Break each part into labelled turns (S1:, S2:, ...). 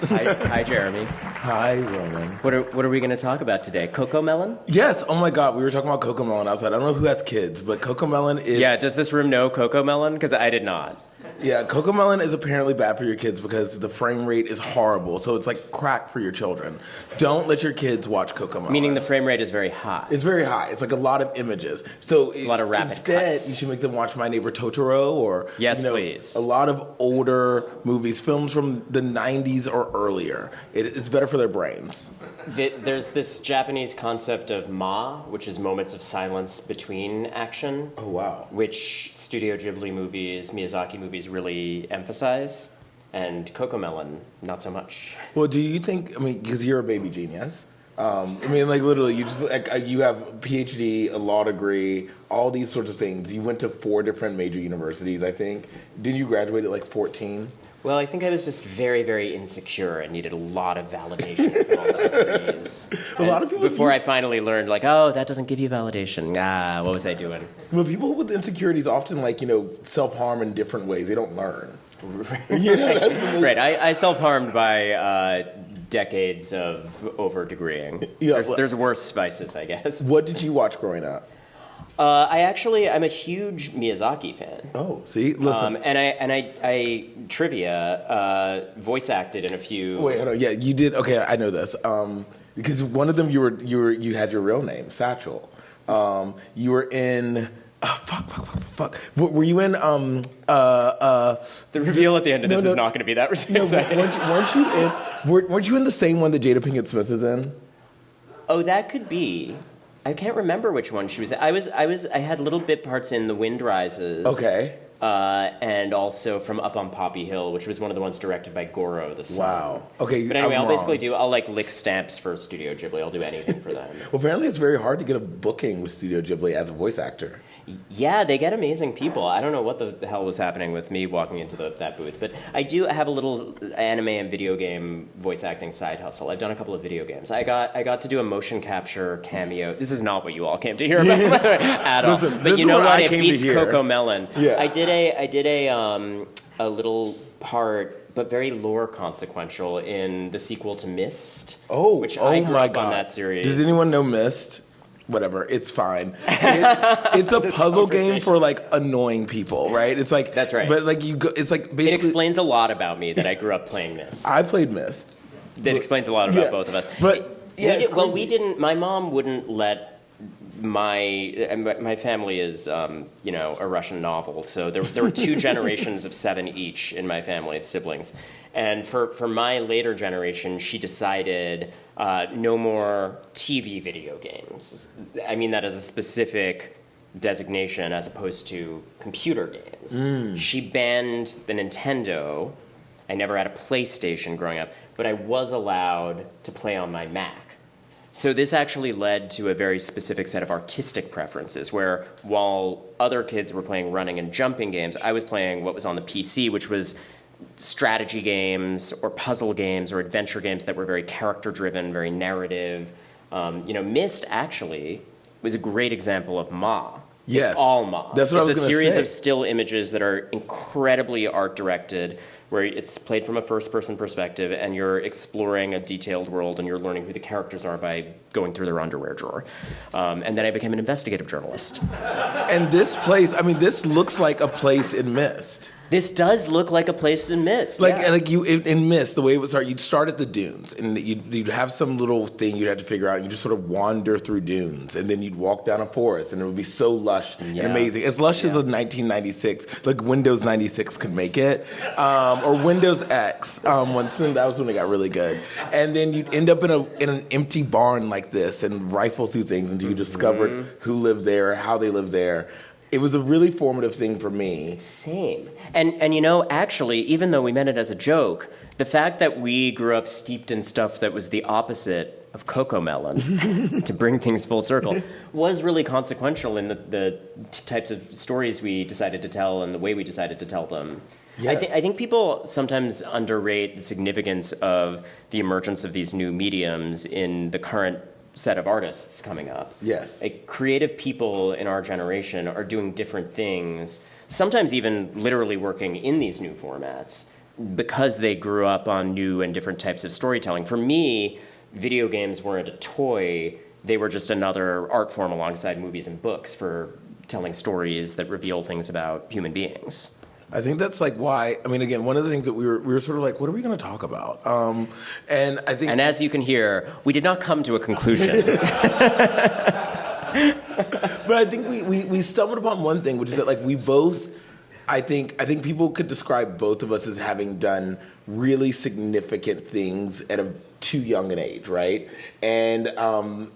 S1: Hi, Jeremy.
S2: Hi, Ronan.
S1: What are we going to talk about today? Coco Melon?
S2: Yes. Oh my God, we were talking about Coco Melon outside. I don't know who has kids, but Coco Melon is.
S1: Yeah. Does this room know Coco Melon? Because I did not.
S2: Yeah, Coco Melon is apparently bad for your kids because the frame rate is horrible. So it's like crack for your children. Don't let your kids watch Coco Melon.
S1: Meaning the frame rate is very high.
S2: It's very high. It's like a lot of images. So
S1: a lot of rapid
S2: instead,
S1: cuts.
S2: you should make them watch My Neighbor Totoro or
S1: yes, please.
S2: A lot of older movies, films from the 90s or earlier. It's better for their brains.
S1: There's this Japanese concept of ma, which is moments of silence between action.
S2: Oh, wow.
S1: Which Studio Ghibli movies, Miyazaki movies really emphasize, and Coco Melon, not so much.
S2: Well, do you think, because you're a baby genius, literally, you just you have a PhD, a law degree, all these sorts of things. You went to 4 different major universities, I think. Did you graduate at 14?
S1: Well, I think I was just very, very insecure and needed a lot of validation from all the degrees.
S2: A lot of people
S1: before I finally learned, that doesn't give you validation. What was I doing?
S2: Well, people with insecurities often, self-harm in different ways. They don't learn. Right.
S1: I self-harmed by decades of over-degreeing. Yeah, there's worse spices, I guess.
S2: What did you watch growing up?
S1: I'm a huge Miyazaki fan.
S2: Oh, see, listen.
S1: And I trivia voice acted in a few.
S2: Wait, hold on. Yeah, you did. Okay, I know this. Because one of them you had your real name, Satchel. You were in. Fuck. Were you in?
S1: The reveal at the end of this is not going to be that exciting.
S2: Weren't you in the same one that Jada Pinkett Smith is in?
S1: Oh, that could be. I can't remember which one she was. I had little bit parts in The Wind Rises.
S2: Okay.
S1: And also from Up on Poppy Hill, which was one of the ones directed by Goro the son.
S2: Wow. Okay.
S1: But anyway, I'll lick stamps for Studio Ghibli. I'll do anything for them.
S2: Well, apparently it's very hard to get a booking with Studio Ghibli as a voice actor.
S1: Yeah, they get amazing people. I don't know what the hell was happening with me walking into that booth, but I do have a little anime and video game voice acting side hustle. I've done a couple of video games. I got to do a motion capture cameo. This is not what you all came to hear about at all.
S2: Listen,
S1: but you know what? It beats
S2: to
S1: Coco Melon.
S2: Yeah.
S1: I did a little part, but very lore consequential in the sequel to Myst. Which I grew up on that series.
S2: Does anyone know Myst? Whatever, it's fine. It's a puzzle game for annoying people, right? It's like
S1: that's right.
S2: But it's basically
S1: it explains a lot about me that I grew up playing Myst.
S2: I played Myst.
S1: That explains a lot about both of us.
S2: But
S1: we didn't. My mom wouldn't let my family is a Russian novel, so there were 2 generations of 7 each in my family of siblings. And for my later generation, she decided no more TV video games. I mean that as a specific designation as opposed to computer games. She banned the Nintendo. I never had a PlayStation growing up, but I was allowed to play on my Mac. So this actually led to a very specific set of artistic preferences where while other kids were playing running and jumping games, I was playing what was on the PC, which was strategy games or puzzle games or adventure games that were very character-driven, very narrative. Myst actually was a great example of Ma.
S2: Yes.
S1: It's all Ma.
S2: That's what I was going to say.
S1: It's a series of still images that are incredibly art-directed, where it's played from a first-person perspective, and you're exploring a detailed world, and you're learning who the characters are by going through their underwear drawer. And then I became an investigative journalist.
S2: And this place, this looks like a place in Myst.
S1: This does look like a place in Myst.
S2: In Myst, the way it would start, you'd start at the dunes, and you'd have some little thing you'd have to figure out, and you just sort of wander through dunes, and then you'd walk down a forest, and it would be so lush and amazing. As lush as a 1996, Windows 96 could make it, or Windows X. That was when it got really good. And then you'd end up in an empty barn like this, and rifle through things until you discovered who lived there, how they lived there. It was a really formative thing for me.
S1: Same. And actually, even though we meant it as a joke, the fact that we grew up steeped in stuff that was the opposite of Coco Melon, to bring things full circle, was really consequential in the types of stories we decided to tell and the way we decided to tell them. Yes. I think people sometimes underrate the significance of the emergence of these new mediums in the current set of artists coming up.
S2: Yes.
S1: Creative people in our generation are doing different things, sometimes even literally working in these new formats because they grew up on new and different types of storytelling. For me, video games weren't a toy. They were just another art form alongside movies and books for telling stories that reveal things about human beings.
S2: I think that's like why, I mean, again, one of the things that we were sort of like, what are we going to talk about? And I think...
S1: And as you can hear, we did not come to a conclusion.
S2: But I think we stumbled upon one thing, which is that like we both, I think people could describe both of us as having done really significant things at a too young an age, right? And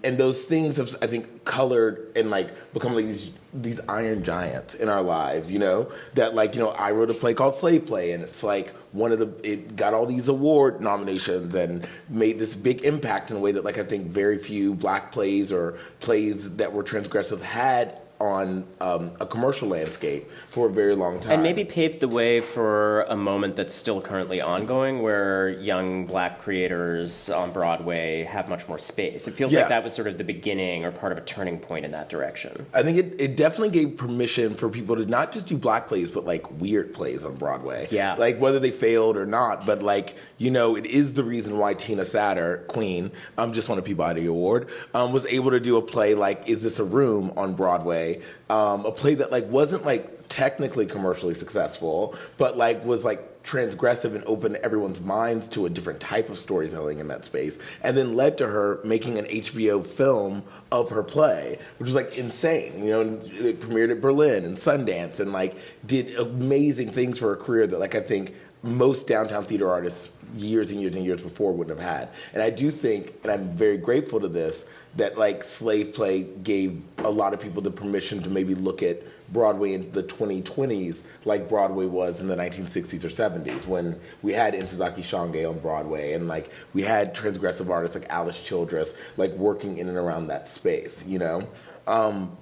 S2: those things have, I think, colored and like become like these iron giants in our lives, you know? That like, you know, I wrote a play called Slave Play, and it's like it got all these award nominations and made this big impact in a way that like I think very few black plays or plays that were transgressive had on a commercial landscape for a very long time.
S1: And maybe paved the way for a moment that's still currently ongoing where young black creators on Broadway have much more space. It feels like that was sort of the beginning or part of a turning point in that direction.
S2: I think it definitely gave permission for people to not just do black plays, but like weird plays on Broadway.
S1: Yeah.
S2: Like whether they failed or not, but like, you know, it is the reason why Tina Satter, Queen, just won a Peabody Award, was able to do a play like Is This a Room on Broadway. A play that like wasn't like technically commercially successful, but like was like transgressive and opened everyone's minds to a different type of storytelling in that space, and then led to her making an HBO film of her play, which was like insane. You know, it premiered at Berlin and Sundance, and like did amazing things for her career that like I think most downtown theater artists years and years and years before wouldn't have had. And I do think, and I'm very grateful to this, that like Slave Play gave a lot of people the permission to maybe look at Broadway in the 2020s like Broadway was in the 1960s or 70s, when we had Ntozake Shange on Broadway, and like we had transgressive artists like Alice Childress like working in and around that space, you know?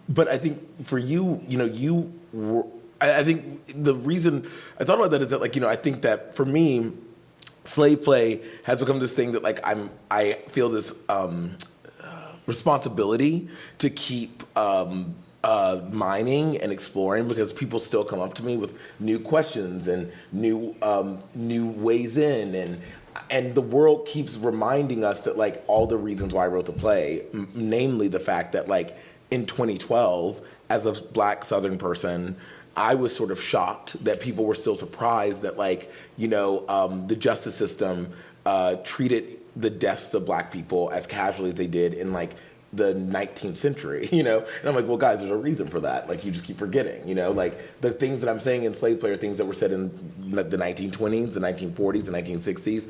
S2: But I think for you, you know, you were, I think the reason I thought about that is that like, you know, I think that for me, Slave Play has become this thing that like I feel this responsibility to keep mining and exploring, because people still come up to me with new questions and new ways in, and the world keeps reminding us that like all the reasons why I wrote the play, namely the fact that like in 2012, as a black Southern person, I was sort of shocked that people were still surprised that like, you know, the justice system treated the deaths of black people as casually as they did in like the 19th century, you know? And I'm like, well, guys, there's a reason for that. Like, you just keep forgetting, you know? Like, the things that I'm saying in Slave Play are things that were said in the 1920s, the 1940s, the 1960s,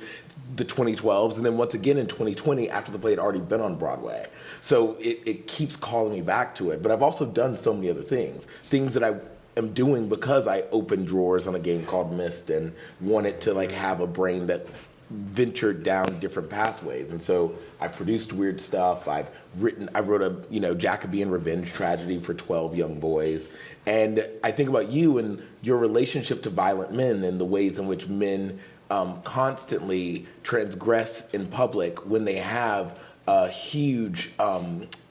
S2: the 2012s, and then once again in 2020 after the play had already been on Broadway. So it keeps calling me back to it. But I've also done so many other things that I am doing because I opened drawers on a game called Myst and wanted to like have a brain that ventured down different pathways. And so I produced weird stuff. I wrote a, you know, Jacobean revenge tragedy for 12 young boys. And I think about you and your relationship to violent men and the ways in which men constantly transgress in public when they have a huge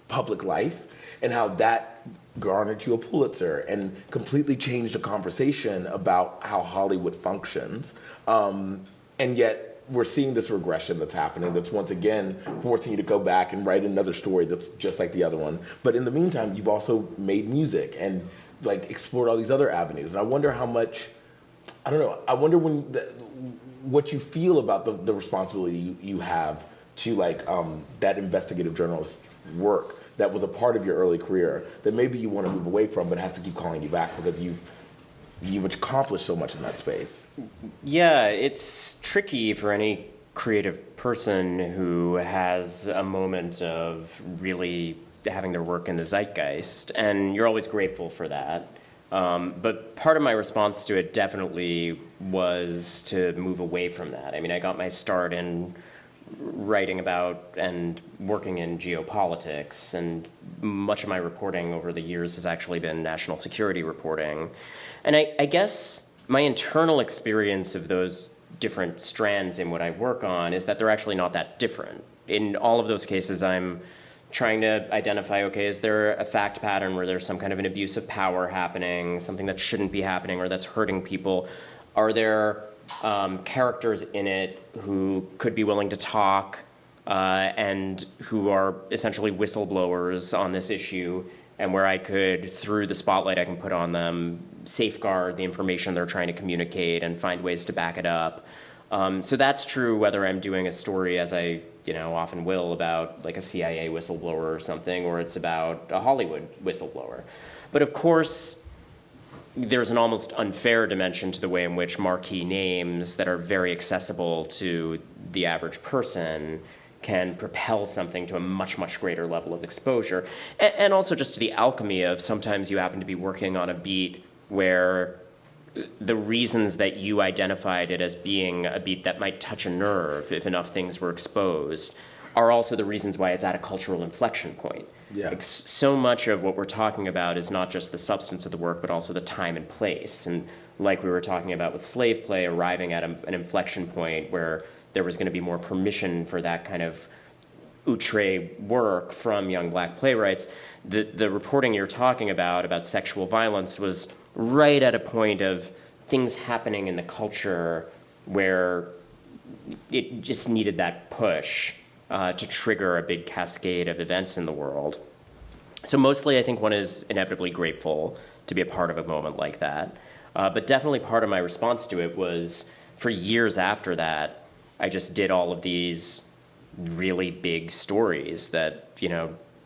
S2: public life, and how that garnered you a Pulitzer and completely changed the conversation about how Hollywood functions. And yet we're seeing this regression that's happening that's once again forcing you to go back and write another story that's just like the other one. But in the meantime, you've also made music and like explored all these other avenues. And I wonder how much, I don't know, I wonder what you feel about the responsibility you have to like that investigative journalist work that was a part of your early career that maybe you want to move away from, but has to keep calling you back because you've accomplished so much in that space.
S1: Yeah, it's tricky for any creative person who has a moment of really having their work in the zeitgeist, and you're always grateful for that. But part of my response to it definitely was to move away from that. I mean, I got my start in writing about and working in geopolitics, and much of my reporting over the years has actually been national security reporting. And I guess my internal experience of those different strands in what I work on is that they're actually not that different. In all of those cases, I'm trying to identify, okay, is there a fact pattern where there's some kind of an abuse of power happening, something that shouldn't be happening or that's hurting people? Are there characters in it who could be willing to talk and who are essentially whistleblowers on this issue, and where I could, through the spotlight I can put on them, safeguard the information they're trying to communicate and find ways to back it up. So that's true whether I'm doing a story, as I often will, about like a CIA whistleblower or something, or it's about a Hollywood whistleblower. But of course, there's an almost unfair dimension to the way in which marquee names that are very accessible to the average person can propel something to a much, much greater level of exposure. And also just to the alchemy of sometimes you happen to be working on a beat where the reasons that you identified it as being a beat that might touch a nerve if enough things were exposed are also the reasons why it's at a cultural inflection point.
S2: Yeah.
S1: Like, so much of what we're talking about is not just the substance of the work, but also the time and place. And like we were talking about with slave play, arriving at an inflection point where there was going to be more permission for that kind of outre work from young black playwrights. The reporting you're talking about sexual violence was right at a point of things happening in the culture where it just needed that push to trigger a big cascade of events in the world. So mostly I think one is inevitably grateful to be a part of a moment like that. But definitely part of my response to it was, for years after that, I just did all of these really big stories that,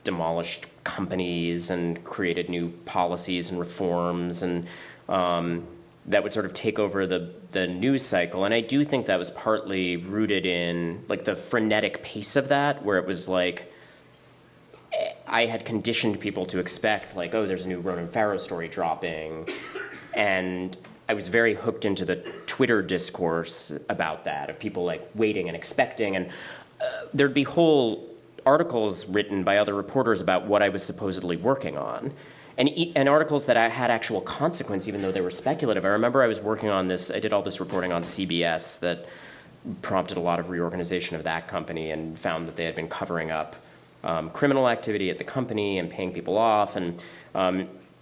S1: demolished companies and created new policies and reforms, and that would sort of take over the news cycle. And I do think that was partly rooted in like the frenetic pace of that, where it was like I had conditioned people to expect like, oh, there's a new Ronan Farrow story dropping, and I was very hooked into the Twitter discourse about that, of people like waiting and expecting, and there'd be whole articles written by other reporters about what I was supposedly working on, and articles that I had actual consequence, even though they were speculative. I remember I was working on this, I did all this reporting on CBS that prompted a lot of reorganization of that company, and found that they had been covering up criminal activity at the company and paying people off, and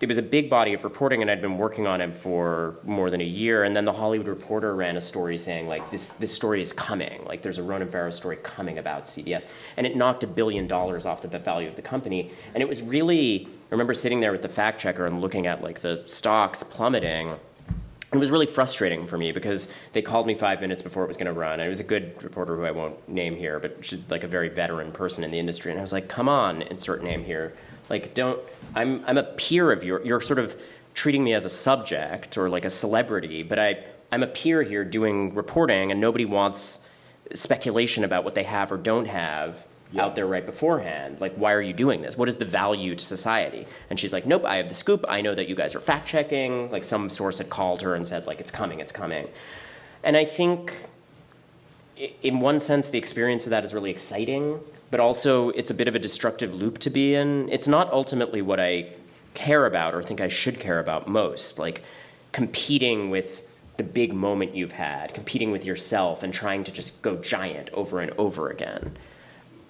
S1: it was a big body of reporting, and I'd been working on it for more than a year. And then the Hollywood Reporter ran a story saying, like, this story is coming. Like, there's a Ronan Farrow story coming about CBS. And it knocked $1 billion off the value of the company. And it was really, I remember sitting there with the fact checker and looking at, like, the stocks plummeting. It was really frustrating for me because they called me 5 minutes before it was going to run. And it was a good reporter who I won't name here, but she's like a very veteran person in the industry. And I was like, come on, insert name here. Like, I'm a peer of you're sort of treating me as a subject or like a celebrity, but I'm a peer here doing reporting, and nobody wants speculation about what they have or don't have out there right beforehand. Like, why are you doing this? What is the value to society? And she's like, nope, I have the scoop. I know that you guys are fact checking. Like, some source had called her and said, like, it's coming. And I think in one sense, the experience of that is really exciting, but also it's a bit of a destructive loop to be in. It's not ultimately what I care about or think I should care about most, like competing with the big moment you've had, competing with yourself and trying to just go giant over and over again.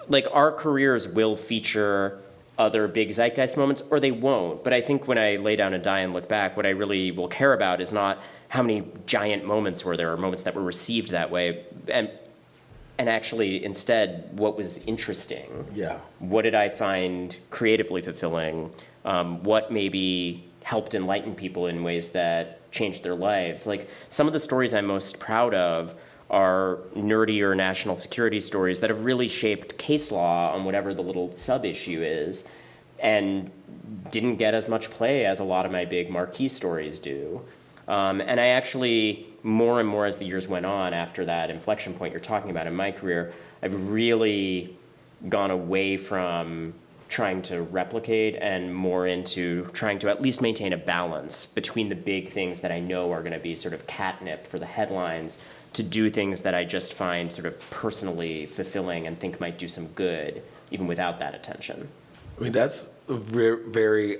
S1: Like, our careers will feature other big zeitgeist moments, or they won't. But I think when I lay down and die and look back, what I really will care about is not how many giant moments were there, or moments that were received that way, and actually, instead, what was interesting?
S2: Yeah.
S1: What did I find creatively fulfilling? What maybe helped enlighten people in ways that changed their lives? Like, some of the stories I'm most proud of are nerdier national security stories that have really shaped case law on whatever the little sub-issue is, and didn't get as much play as a lot of my big marquee stories do. And I actually, more and more as the years went on after that inflection point you're talking about in my career, I've really gone away from trying to replicate and more into trying to at least maintain a balance between the big things that I know are going to be sort of catnip for the headlines, to do things that I just find sort of personally fulfilling and think might do some good, even without that attention.
S2: I mean, that's very,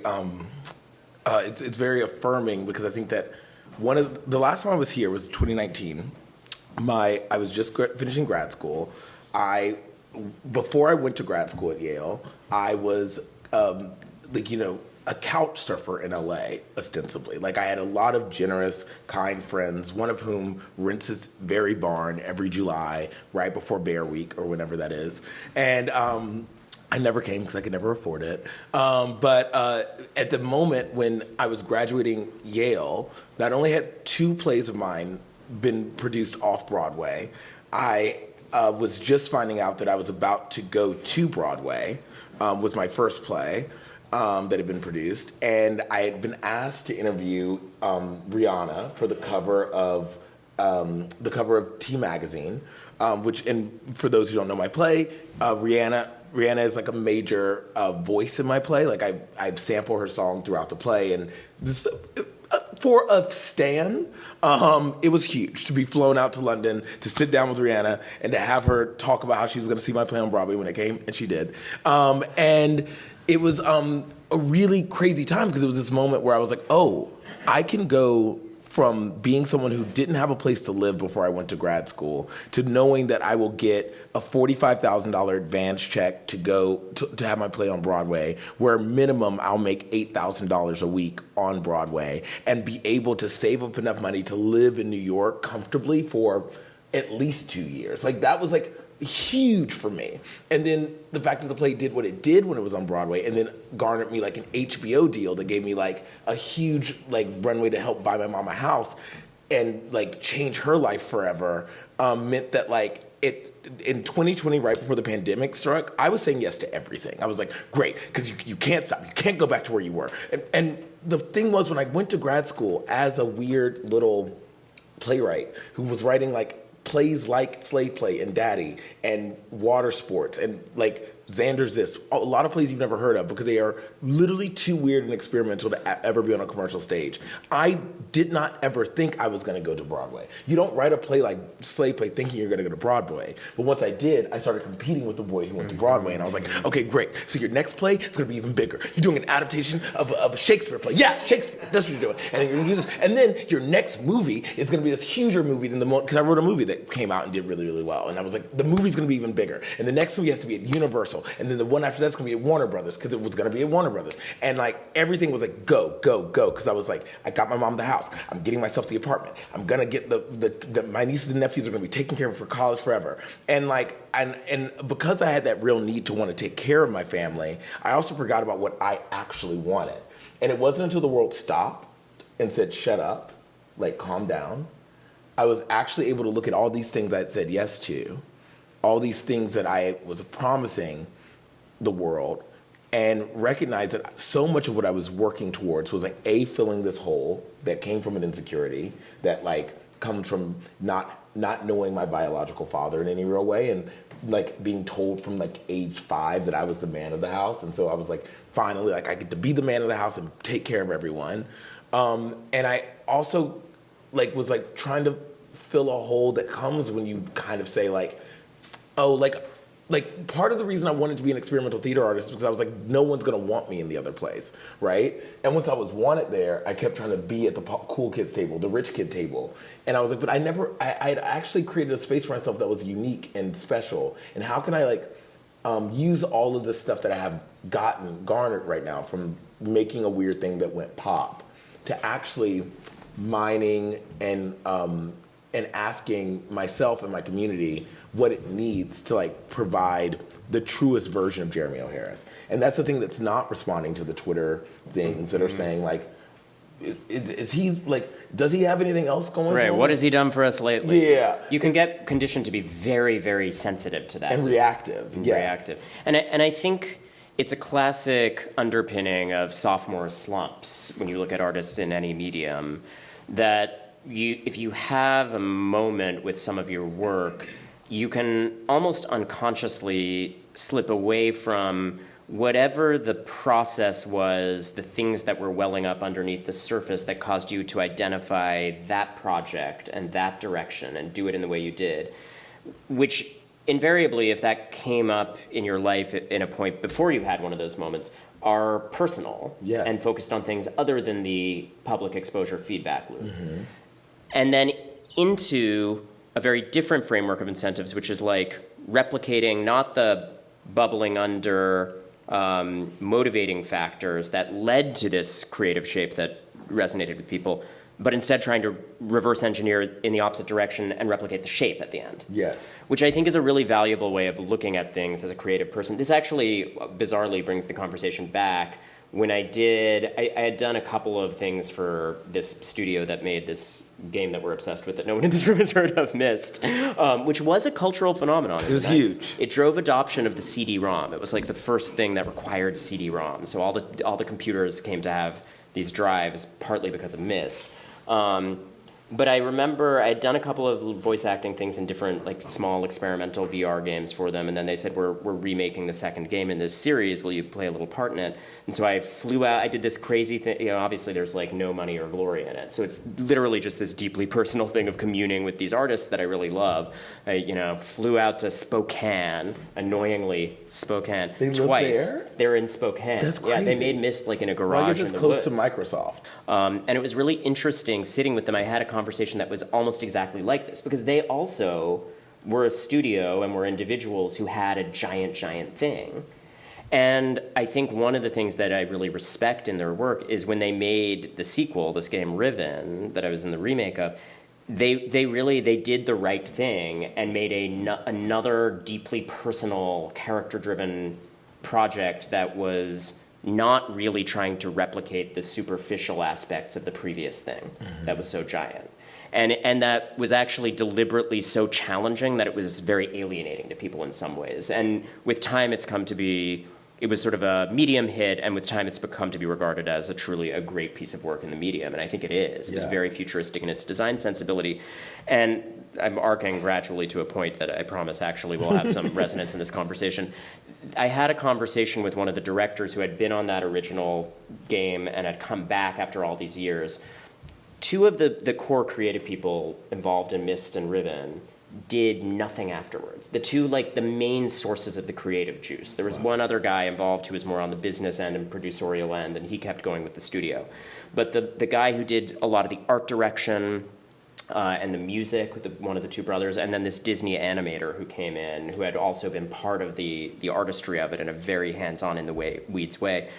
S2: it's very affirming, because I think that the last time I was here was 2019. I was just finishing grad school. Before I went to grad school at Yale, I was a couch surfer in LA, ostensibly. Like, I had a lot of generous, kind friends, one of whom rents his very barn every July, right before Bear Week or whenever that is. And I never came because I could never afford it. But at the moment when I was graduating Yale, not only had 2 plays of mine been produced off Broadway, I was just finding out that I was about to go to Broadway with my first play. That had been produced, and I had been asked to interview Rihanna for the cover of T Magazine, which, and for those who don't know my play, Rihanna is like a major voice in my play. Like, I sample her song throughout the play, and this. For a stan, it was huge to be flown out to London to sit down with Rihanna and to have her talk about how she was going to see my play on Broadway when it came, and she did. And it was a really crazy time because it was this moment where I was like, oh, I can go from being someone who didn't have a place to live before I went to grad school to knowing that I will get a $45,000 advance check to go to have my play on Broadway, where minimum I'll make $8,000 a week on Broadway, and be able to save up enough money to live in New York comfortably for at least 2 years. Like, that was like huge for me. And then the fact that the play did what it did when it was on Broadway, and then garnered me like an HBO deal that gave me like a huge like runway to help buy my mom a house and like change her life forever, meant that like in 2020, right before the pandemic struck, I was saying yes to everything. I was like, great, because you can't stop. You can't go back to where you were. And the thing was, when I went to grad school as a weird little playwright who was writing like plays like Slave Play and Daddy and Water Sports and like Xander's This, a lot of plays you've never heard of because they are literally too weird and experimental to ever be on a commercial stage. I did not ever think I was going to go to Broadway. You don't write a play like Slave Play thinking you're going to go to Broadway. But once I did, I started competing with the boy who went to Broadway, and I was like, okay, great. So your next play is going to be even bigger. You're doing an adaptation of a Shakespeare play. Yeah, Shakespeare. That's what you're doing. And then you're going to do this. And then your next movie is going to be this huger movie than because I wrote a movie that came out and did really, really well. And I was like, the movie's going to be even bigger. And the next movie has to be at Universal. And then the one after that's going to be at Warner Brothers because it was going to be at Warner Brothers. And like everything was like, go, go, go. Because I was like, I got my mom the house. I'm getting myself the apartment. I'm going to get my nieces and nephews are going to be taken care of for college forever. And like, and because I had that real need to want to take care of my family, I also forgot about what I actually wanted. And it wasn't until the world stopped and said, shut up, like calm down, I was actually able to look at all these things I'd said yes to, all these things that I was promising the world, and recognize that so much of what I was working towards was like filling this hole that came from an insecurity that like comes from not knowing my biological father in any real way, and like being told from like age 5 that I was the man of the house. And so I was like, finally, like I get to be the man of the house and take care of everyone. And I also like was like trying to fill a hole that comes when you kind of say like, oh, like part of the reason I wanted to be an experimental theater artist was because I was like, no one's going to want me in the other place, right? And once I was wanted there, I kept trying to be at the cool kids table, the rich kid table. And I was like, but I had actually created a space for myself that was unique and special. And how can I like use all of this stuff that I have garnered right now from making a weird thing that went pop to actually mining and asking myself and my community what it needs to like provide the truest version of Jeremy O. Harris. And that's the thing that's not responding to the Twitter things that are saying like, is he like, does he have anything else going on?
S1: Right, what has he done for us lately?
S2: Yeah.
S1: You can get conditioned to be very, very sensitive to that.
S2: And reactive.
S1: Reactive. And I think it's a classic underpinning of sophomore slumps when you look at artists in any medium, that if you have a moment with some of your work, you can almost unconsciously slip away from whatever the process was, the things that were welling up underneath the surface that caused you to identify that project and that direction and do it in the way you did, which invariably, if that came up in your life in a point before you had one of those moments, are personal.
S2: Yes.
S1: And focused on things other than the public exposure feedback loop. Mm-hmm. And then into a very different framework of incentives, which is like replicating not the bubbling under motivating factors that led to this creative shape that resonated with people, but instead trying to reverse engineer in the opposite direction and replicate the shape at the end.
S2: Yes.
S1: Which I think is a really valuable way of looking at things as a creative person. This actually bizarrely brings the conversation back. When I had done a couple of things for this studio that made this game that we're obsessed with that no one in this room has heard of, Myst, which was a cultural phenomenon.
S2: It was huge.
S1: It drove adoption of the CD-ROM. It was like the first thing that required CD-ROM. So all the computers came to have these drives, partly because of Myst. But I remember I had done a couple of voice acting things in different, like, small experimental VR games for them, and then they said, we're remaking the second game in this series. Will you play a little part in it? And so I flew out. I did this crazy thing. You know, obviously there's, like, no money or glory in it. So it's literally just this deeply personal thing of communing with these artists that I really love. I, flew out to Spokane, annoyingly, Spokane,
S2: they
S1: twice.
S2: Live there?
S1: They're in Spokane.
S2: That's crazy.
S1: Yeah, they made Myst, like, in a garage.
S2: Well, I guess it's
S1: in the
S2: close
S1: woods.
S2: to Microsoft.
S1: And it was really interesting sitting with them. I had a conversation that was almost exactly like this, because they also were a studio and were individuals who had a giant thing. And I think one of the things that I really respect in their work is when they made the sequel, this game Riven, that I was in the remake of, they did the right thing and made another deeply personal, character-driven project that was not really trying to replicate the superficial aspects of the previous thing that was so giant. And that was actually deliberately so challenging that it was very alienating to people in some ways. And with time, it was sort of a medium hit, and with time, it's become to be regarded as truly a great piece of work in the medium, and I think it is. It was very futuristic in its design sensibility. And I'm arcing gradually to a point that I promise actually will have some resonance in this conversation. I had a conversation with one of the directors who had been on that original game and had come back after all these years. Two of the core creative people involved in Myst and Riven did nothing afterwards. The two, like, the main sources of the creative juice. There was one other guy involved who was more on the business end and producerial end, and he kept going with the studio. But the guy who did a lot of the art direction and the music with one of the two brothers, and then this Disney animator who came in, who had also been part of the artistry of it in a very hands-on in the weeds way,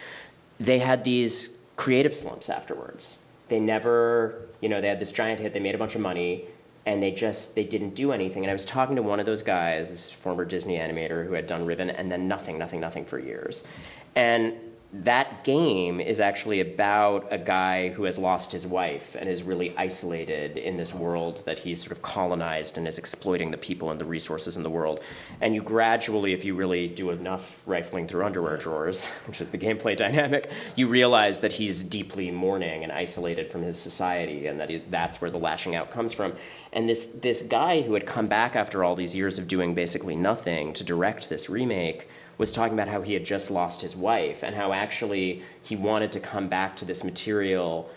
S1: they had these creative slumps afterwards. They never, they had this giant hit, they made a bunch of money, and they didn't do anything. And I was talking to one of those guys, this former Disney animator who had done Riven, and then nothing for years. And that game is actually about a guy who has lost his wife and is really isolated in this world that he's sort of colonized and is exploiting the people and the resources in the world. And you gradually, if you really do enough rifling through underwear drawers, which is the gameplay dynamic, you realize that he's deeply mourning and isolated from his society, and that's where the lashing out comes from. And this guy who had come back after all these years of doing basically nothing to direct this remake was talking about how he had just lost his wife and how actually he wanted to come back to this material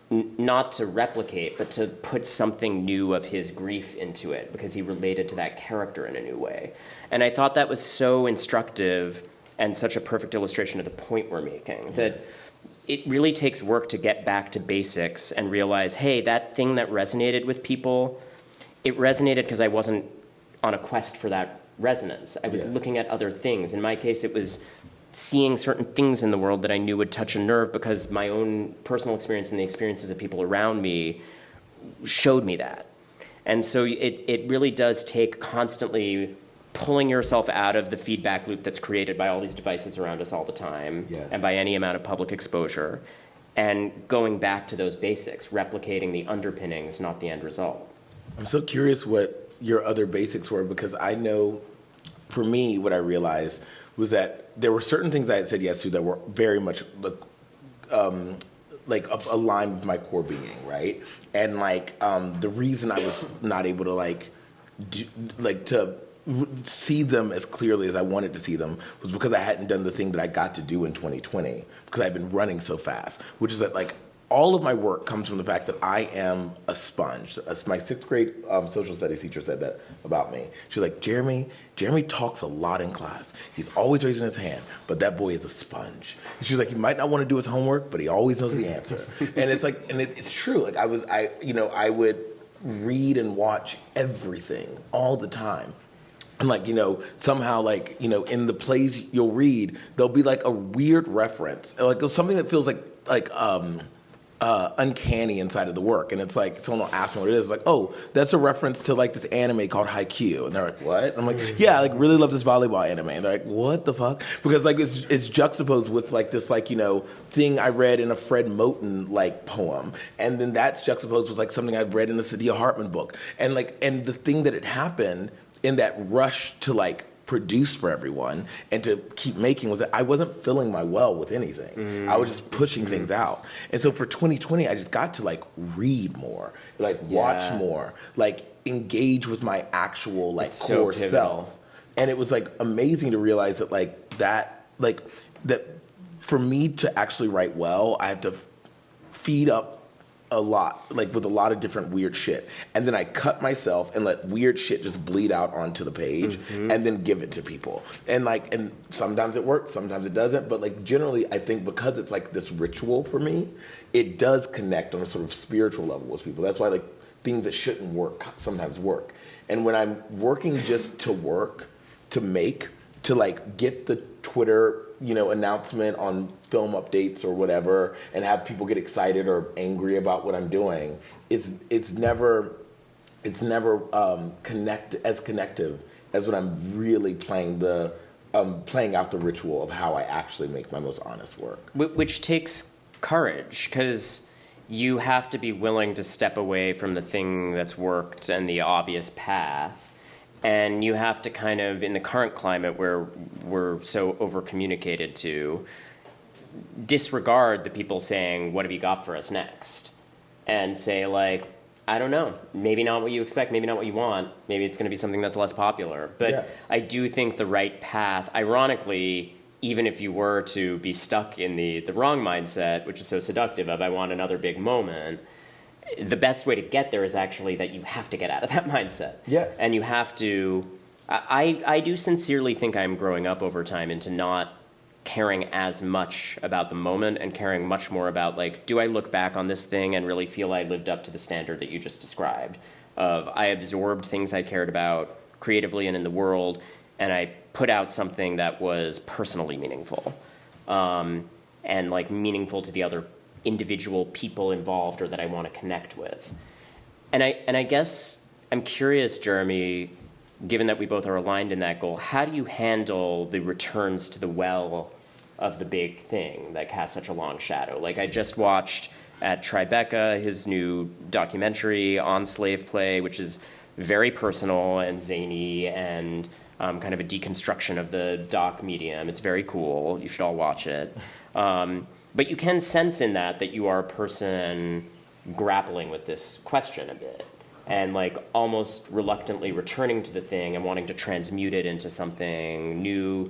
S1: not to replicate, but to put something new of his grief into it because he related to that character in a new way. And I thought that was so instructive and such a perfect illustration of the point we're making, that it really takes work to get back to basics and realize, hey, that thing that resonated with people, it resonated because I wasn't on a quest for that resonance. I was looking at other things. In my case, it was seeing certain things in the world that I knew would touch a nerve because my own personal experience and the experiences of people around me showed me that. And so it really does take constantly pulling yourself out of the feedback loop that's created by all these devices around us all the time and by any amount of public exposure, and going back to those basics, replicating the underpinnings, not the end result.
S2: I'm so curious what your other basics were, because I know, for me, what I realized was that there were certain things I had said yes to that were very much aligned with my core being, right? And the reason I was not able to see them as clearly as I wanted to see them was because I hadn't done the thing that I got to do in 2020 because I'd been running so fast, which is that all of my work comes from the fact that I am a sponge. My sixth grade social studies teacher said that about me. She was like, Jeremy talks a lot in class. He's always raising his hand, but that boy is a sponge. And she was like, he might not want to do his homework, but he always knows the answer. And it's it's true. I would read and watch everything all the time. And like, somehow like, in the plays you'll read, there'll be like a weird reference, like something that feels like uncanny inside of the work. And it's like, someone will ask me what it is. Like, oh, that's a reference to like this anime called Haikyuu. And they're like, what? And I'm like, yeah, I like really love this volleyball anime. And they're like, what the fuck? Because like, it's juxtaposed with like this, like, thing I read in a Fred Moten like poem. And then that's juxtaposed with like something I've read in a Saidiya Hartman book. And like, and the thing that had happened in that rush to like produce for everyone and to keep making was that I wasn't filling my well with anything. I was just pushing things out. And so for 2020, I just got to like read more, like watch more, like engage with my actual like core self. And it was like amazing to realize that that for me to actually write well, I have to feed up a lot, like with a lot of different weird shit. And then I cut myself and let weird shit just bleed out onto the page and then give it to people. And like, and sometimes it works, sometimes it doesn't. But like generally, I think because it's like this ritual for me, it does connect on a sort of spiritual level with people. That's why like things that shouldn't work sometimes work. And when I'm working just to work, to make, to like get the Twitter announcement on film updates or whatever, and have people get excited or angry about what I'm doing, it's never connective as when I'm really playing out the ritual of how I actually make my most honest work.
S1: Which takes courage, because you have to be willing to step away from the thing that's worked and the obvious path. And you have to kind of, in the current climate where we're so over-communicated to, disregard the people saying, what have you got for us next? And say, like, I don't know, maybe not what you expect, maybe not what you want, maybe it's going to be something that's less popular. But I do think the right path, ironically, even if you were to be stuck in the wrong mindset, which is so seductive of, I want another big moment, the best way to get there is actually that you have to get out of that mindset.
S2: Yes.
S1: And you have to... I do sincerely think I'm growing up over time into not caring as much about the moment and caring much more about, like, do I look back on this thing and really feel I lived up to the standard that you just described? Of I absorbed things I cared about creatively and in the world, and I put out something that was personally meaningful. And, like, meaningful to the other individual people involved or that I want to connect with. And I guess I'm curious, Jeremy, given that we both are aligned in that goal, how do you handle the returns to the well of the big thing that casts such a long shadow? Like, I just watched at Tribeca his new documentary on slave play, which is very personal and zany and kind of a deconstruction of the doc medium. It's very cool. You should all watch it. But you can sense in that you are a person grappling with this question a bit and like almost reluctantly returning to the thing and wanting to transmute it into something new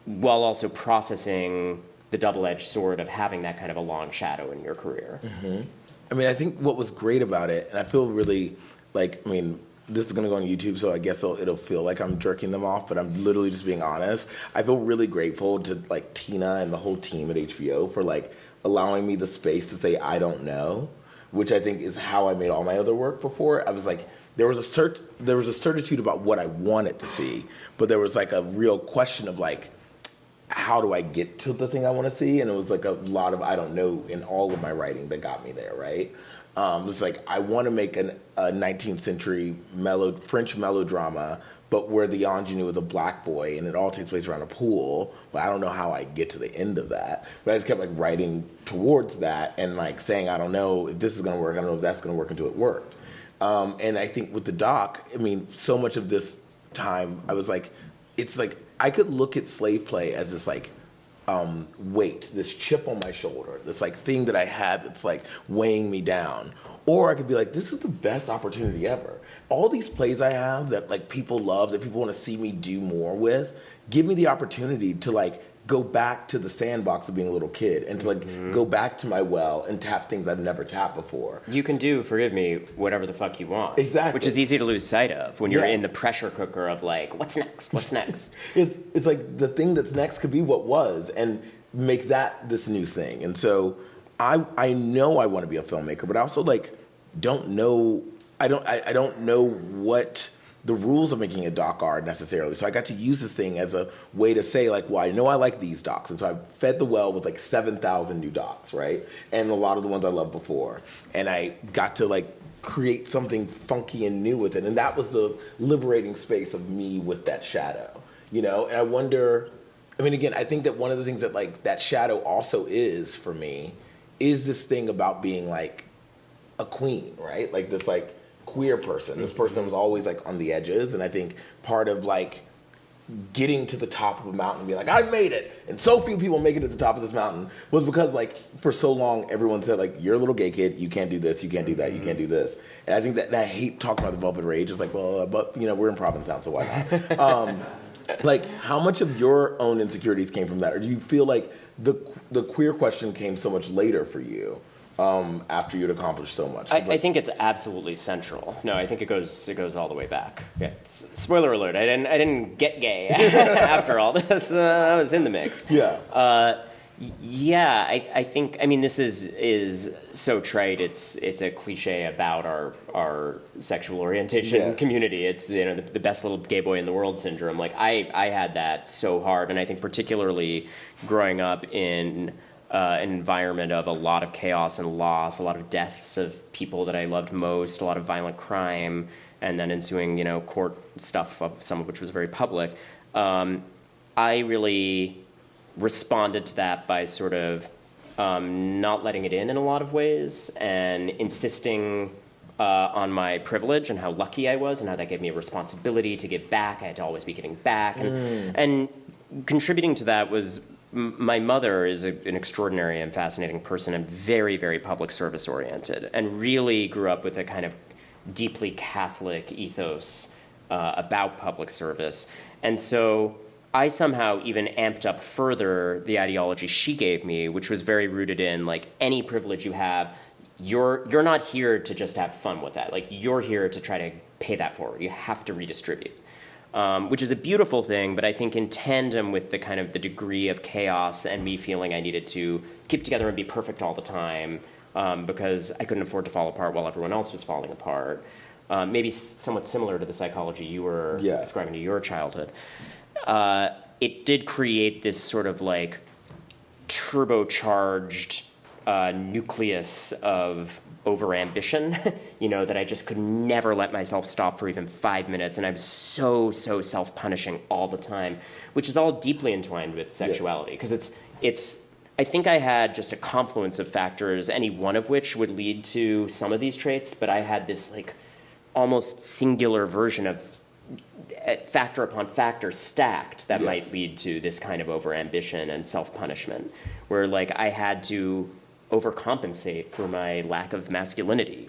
S1: while also processing the double-edged sword of having that kind of a long shadow in your career.
S2: Mm-hmm. I mean, I think what was great about it, and I feel really like, I mean, this is going to go on YouTube, so I guess it'll feel like I'm jerking them off, but I'm literally just being honest. I feel really grateful to like Tina and the whole team at HBO for like allowing me the space to say I don't know, which I think is how I made all my other work before. I was like, there was a certitude about what I wanted to see, but there was like a real question of like, how do I get to the thing I want to see? And it was like a lot of I don't know in all of my writing that got me there, right? It's like I want to make a 19th century French melodrama, but where the ingenue is a black boy and it all takes place around a pool. But I don't know how I get to the end of that. But I just kept like writing towards that and like saying, I don't know if this is going to work. I don't know if that's going to work until it worked. And I think with the doc, I mean, so much of this time I was like, it's like I could look at slave play as this like weight, this chip on my shoulder, this like thing that I had that's like weighing me down. Or I could be like, this is the best opportunity ever. All these plays I have that like people love, that people want to see me do more with, give me the opportunity to like go back to the sandbox of being a little kid and to like go back to my well and tap things I've never tapped before.
S1: You can do, forgive me, whatever the fuck you want.
S2: Exactly.
S1: Which is easy to lose sight of when you're in the pressure cooker of like, what's next? What's next?
S2: It's like the thing that's next could be what was and make that this new thing. And so I know I want to be a filmmaker, but I also like don't know. I don't know what the rules of making a doc are necessarily. So I got to use this thing as a way to say, like, well, I know I like these docs. And so I fed the well with like 7,000 new docs, right? And a lot of the ones I loved before. And I got to like create something funky and new with it. And that was the liberating space of me with that shadow, you know? And I wonder, I mean, again, I think that one of the things that like that shadow also is for me is this thing about being like a queen, right? Like this like queer person, this person that was always like on the edges. And I think part of like getting to the top of a mountain and being like, I made it, and so few people make it to the top of this mountain, was because like for so long everyone said like, you're a little gay kid, you can't do this, you can't do that, you can't do this. And I think that, and I hate talking about the Velvet Rage. It's like, well, but you know, we're in Provincetown, so why not? Like, how much of your own insecurities came from that, or do you feel like the queer question came so much later for you after you'd accomplished so much?
S1: I think it's absolutely central. No, I think it goes all the way back. Yeah, spoiler alert: I didn't get gay after all this. I was in the mix.
S2: Yeah.
S1: Yeah, I think, I mean, this is so trite. It's a cliche about our sexual orientation community. It's, you know, the best little gay boy in the world syndrome. Like I had that so hard, and I think particularly growing up in an environment of a lot of chaos and loss, a lot of deaths of people that I loved most, a lot of violent crime, and then ensuing, you know, court stuff, some of which was very public. I really responded to that by sort of not letting it in a lot of ways, and insisting on my privilege and how lucky I was, and how that gave me a responsibility to give back. I had to always be giving back. And contributing to that was my mother is an extraordinary and fascinating person, and very, very public service oriented, and really grew up with a kind of deeply Catholic ethos about public service. And so I somehow even amped up further the ideology she gave me, which was very rooted in, like, any privilege you have, you're not here to just have fun with that. Like, you're here to try to pay that forward. You have to redistribute, which is a beautiful thing, but I think in tandem with the kind of the degree of chaos and me feeling I needed to keep together and be perfect all the time, because I couldn't afford to fall apart while everyone else was falling apart. Maybe somewhat similar to the psychology you were describing to your childhood. It did create this sort of like turbocharged nucleus of overambition, you know, that I just could never let myself stop for even 5 minutes, and I was so self-punishing all the time, which is all deeply entwined with sexuality, because it's I think I had just a confluence of factors, any one of which would lead to some of these traits, but I had this like almost singular version of factor upon factor stacked that might lead to this kind of overambition and self-punishment, where like I had to overcompensate for my lack of masculinity,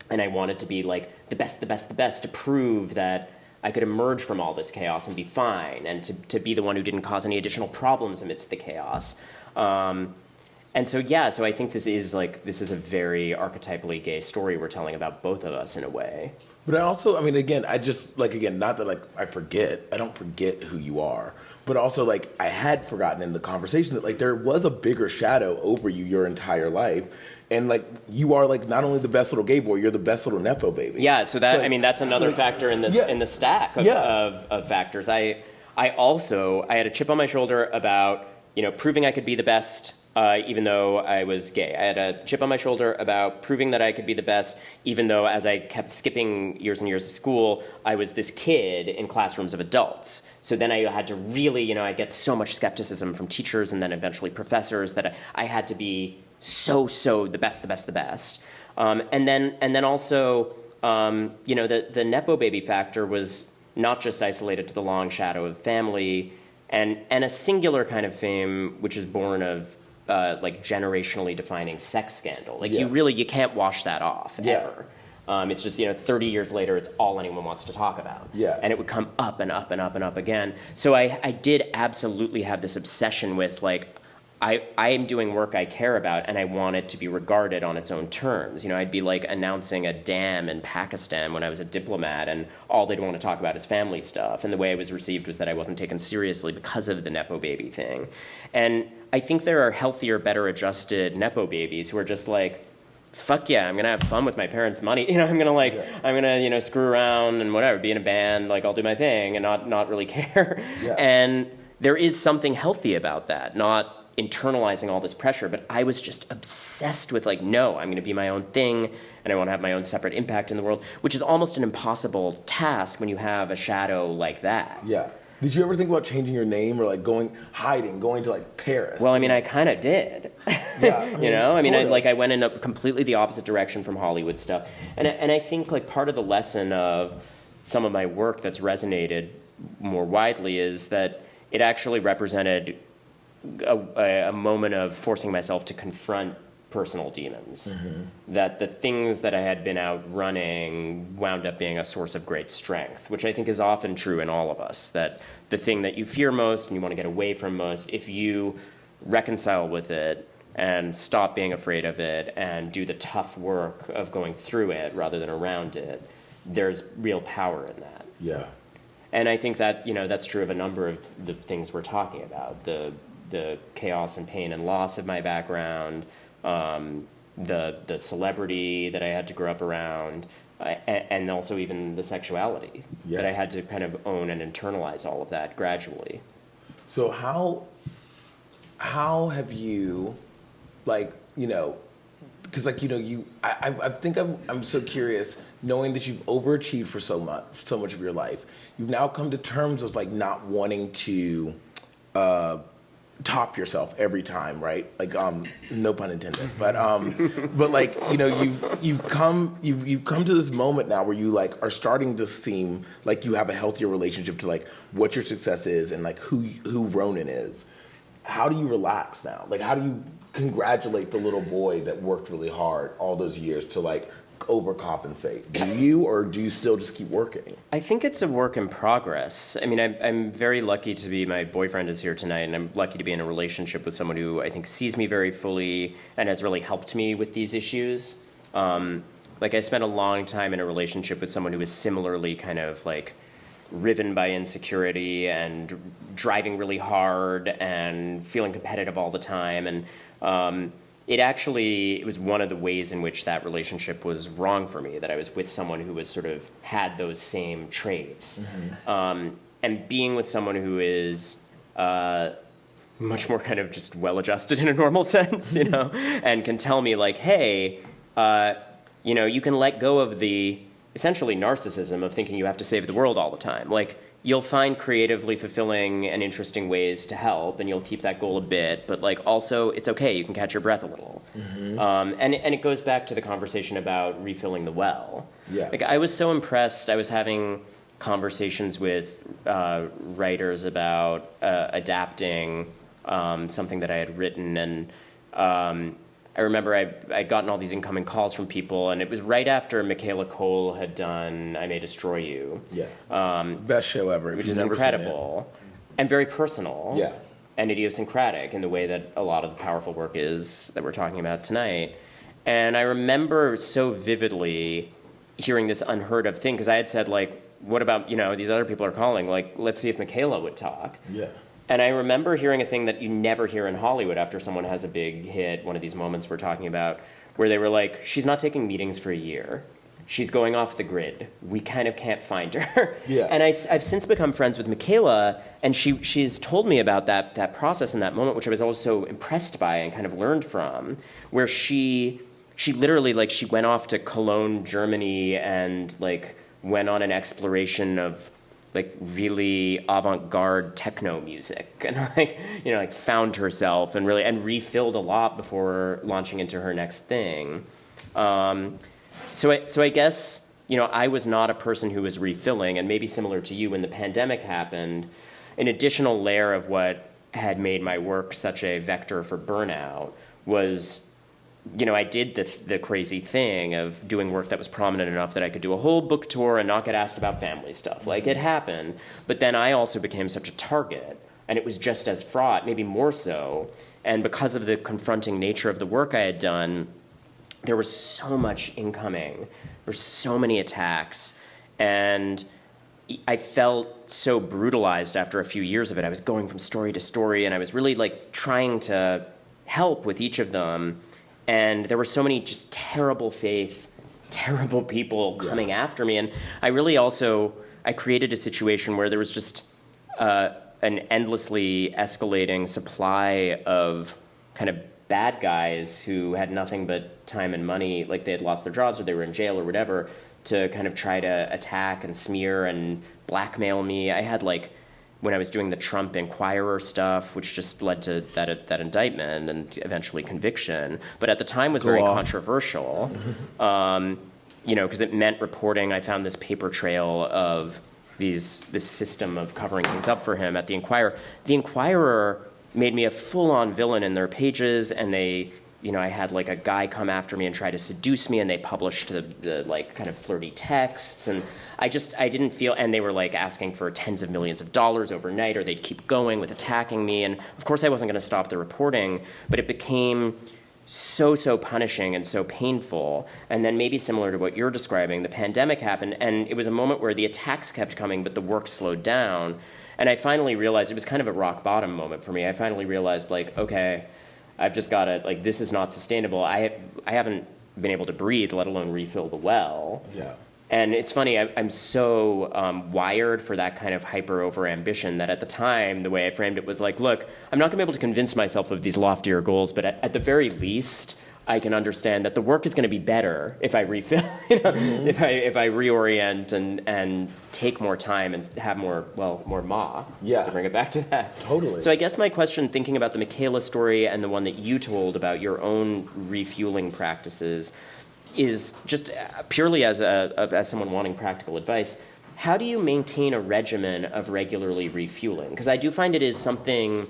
S1: and I wanted to be like the best to prove that I could emerge from all this chaos and be fine, and to be the one who didn't cause any additional problems amidst the chaos. And so I think this is a very archetypally gay story we're telling about both of us in a way.
S2: But I also, I mean, again, I just, like, again, not that, like, I don't forget who you are, but also, like, I had forgotten in the conversation that, like, there was a bigger shadow over you your entire life, and, like, you are, like, not only the best little gay boy, you're the best little Nepo baby.
S1: Yeah, so that, I mean, that's another factor in this, in the stack of factors. I had a chip on my shoulder about, you know, proving I could be the best, even though I was gay. I had a chip on my shoulder about proving that I could be the best, even though as I kept skipping years and years of school, I was this kid in classrooms of adults. So then I had to really, you know, I get so much skepticism from teachers and then eventually professors that I had to be so the best. And then also, you know, the Nepo baby factor was not just isolated to the long shadow of family and a singular kind of fame, which is born of like generationally defining sex scandal. Like you can't wash that off ever. It's just, you know, 30 years later, it's all anyone wants to talk about. Yeah. And it would come up and up and up and up again. So I did absolutely have this obsession with, like, I am doing work I care about, and I want it to be regarded on its own terms. You know, I'd be, like, announcing a dam in Pakistan when I was a diplomat, and all they'd want to talk about is family stuff. And the way I was received was that I wasn't taken seriously because of the Nepo baby thing. And I think there are healthier, better adjusted Nepo babies who are just like, fuck yeah, I'm gonna have fun with my parents' money. I'm gonna I'm gonna screw around and whatever, be in a band, like I'll do my thing and not really care.
S2: Yeah.
S1: And there is something healthy about that, not internalizing all this pressure. But I was just obsessed with no, I'm gonna be my own thing and I want to have my own separate impact in the world, which is almost an impossible task when you have a shadow like that.
S2: Yeah. Did you ever think about changing your name or going to Paris?
S1: Well, I mean, I kind of did.
S2: Yeah,
S1: I went in a completely the opposite direction from Hollywood stuff, and I think part of the lesson of some of my work that's resonated more widely is that it actually represented a moment of forcing myself to confront personal demons. That the things that I had been out running wound up being a source of great strength, which I think is often true in all of us, that the thing that you fear most and you want to get away from most, if you reconcile with it and stop being afraid of it and do the tough work of going through it rather than around it, there's real power in that.
S2: Yeah.
S1: And I think that that's true of a number of the things we're talking about, the chaos and pain and loss of my background, the celebrity that I had to grow up around, and also even the sexuality that I had to kind of own and internalize all of that gradually.
S2: So how have you, because I think I'm so curious, knowing that you've overachieved for so much of your life, you've now come to terms with not wanting to top yourself every time, right? No pun intended, but you've come to this moment now where you are starting to seem like you have a healthier relationship to what your success is and who Ronan is. How do you relax now? How do you congratulate the little boy that worked really hard all those years to overcompensate? Do you, or do you still just keep working?
S1: I think it's a work in progress. I mean, I'm very lucky to be, my boyfriend is here tonight, and I'm lucky to be in a relationship with someone who I think sees me very fully and has really helped me with these issues. I spent a long time in a relationship with someone who was similarly kind of riven by insecurity and driving really hard and feeling competitive all the time. And it was one of the ways in which that relationship was wrong for me, that I was with someone who was sort of had those same traits. And being with someone who is much more kind of just well-adjusted in a normal sense, and can tell me hey, you can let go of the essentially narcissism of thinking you have to save the world all the time. You'll find creatively fulfilling and interesting ways to help, and you'll keep that goal a bit, but also it's okay, you can catch your breath a little. And it goes back to the conversation about refilling the well.
S2: Yeah.
S1: I was so impressed. I was having conversations with writers about adapting something that I had written, and I remember I'd gotten all these incoming calls from people, and it was right after Michaela Cole had done I May Destroy You.
S2: Yeah. Best show ever.
S1: Which is incredible and very personal.
S2: Yeah.
S1: And idiosyncratic in the way that a lot of the powerful work is that we're talking about tonight. And I remember so vividly hearing this unheard of thing, because I had said, what about, these other people are calling, let's see if Michaela would talk.
S2: Yeah.
S1: And I remember hearing a thing that you never hear in Hollywood after someone has a big hit, one of these moments we're talking about, where they were she's not taking meetings for a year. She's going off the grid. We kind of can't find her.
S2: Yeah.
S1: And I've since become friends with Michaela, and she's told me about that process in that moment, which I was always so impressed by and kind of learned from, where she literally, she went off to Cologne, Germany, and, went on an exploration of really avant-garde techno music, and found herself and refilled a lot before launching into her next thing. So I guess I was not a person who was refilling, and maybe similar to you, when the pandemic happened, an additional layer of what had made my work such a vector for burnout was, I did the crazy thing of doing work that was prominent enough that I could do a whole book tour and not get asked about family stuff. It happened. But then I also became such a target, and it was just as fraught, maybe more so. And because of the confronting nature of the work I had done, there was so much incoming. There were so many attacks. And I felt so brutalized after a few years of it. I was going from story to story, and I was really trying to help with each of them. And there were so many just terrible people coming after me. And I really I created a situation where there was just an endlessly escalating supply of kind of bad guys who had nothing but time and money, like they had lost their jobs or they were in jail or whatever, to kind of try to attack and smear and blackmail me. I had when I was doing the Trump Inquirer stuff, which just led to that indictment and eventually conviction, but at the time was very controversial, because it meant reporting. I found this paper trail of this system of covering things up for him at the Inquirer. The Inquirer made me a full-on villain in their pages, and they, I had a guy come after me and try to seduce me, and they published the kind of flirty texts, and I didn't feel, and they were asking for tens of millions of dollars overnight, or they'd keep going with attacking me, and of course I wasn't going to stop the reporting, but it became so punishing and so painful. And then maybe similar to what you're describing, the pandemic happened, and it was a moment where the attacks kept coming, but the work slowed down. And I finally realized, it was kind of a rock bottom moment for me. I finally realized, okay, I've just got to, this is not sustainable. I haven't been able to breathe, let alone refill the well.
S2: Yeah.
S1: And it's funny, I'm so wired for that kind of hyper over ambition that at the time, the way I framed it was look, I'm not going to be able to convince myself of these loftier goals, but at the very least, I can understand that the work is going to be better if I refill, if I reorient and take more time and have more to bring it back to that.
S2: Totally.
S1: So I guess my question, thinking about the Michaela story and the one that you told about your own refueling practices, is just purely as someone wanting practical advice. How do you maintain a regimen of regularly refueling? Because I do find it is something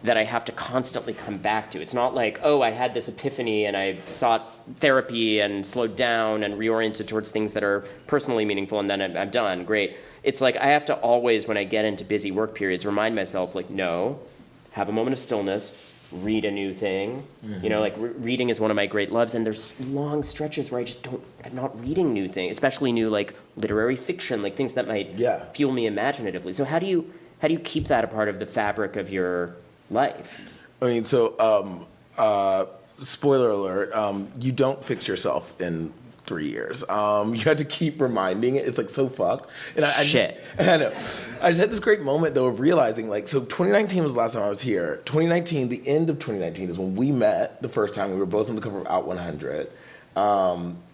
S1: that I have to constantly come back to. It's not I had this epiphany and I sought therapy and slowed down and reoriented towards things that are personally meaningful and then I'm done. Great. It's I have to always, when I get into busy work periods, remind myself, no, have a moment of stillness, read a new thing. Mm-hmm. Reading is one of my great loves, and there's long stretches where I'm not reading new things, especially new literary fiction, things that might fuel me imaginatively. So how do you keep that a part of the fabric of your life?
S2: I mean, so spoiler alert, you don't fix yourself in 3 years. You had to keep reminding it. It's so fucked. And I know. I just had this great moment though of realizing so 2019 was the last time I was here. 2019, the end of 2019 is when we met the first time. We were both on the cover of Out 100.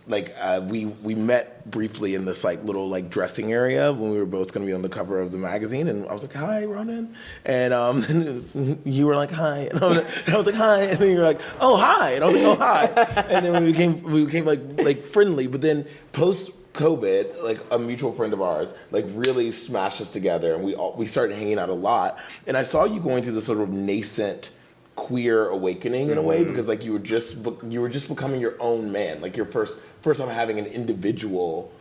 S2: We met briefly in this little dressing area when we were both going to be on the cover of the magazine, and I was like, "Hi, Ronan," and you were like, "Hi," and I was like, "Hi," and then you were like, "Oh, hi," and I was like, "Oh, hi," and then we became friendly. But then post COVID, a mutual friend of ours really smashed us together, and we started hanging out a lot. And I saw you going through this sort of nascent queer awakening in a way, because you were just becoming your own man, your first time having an individual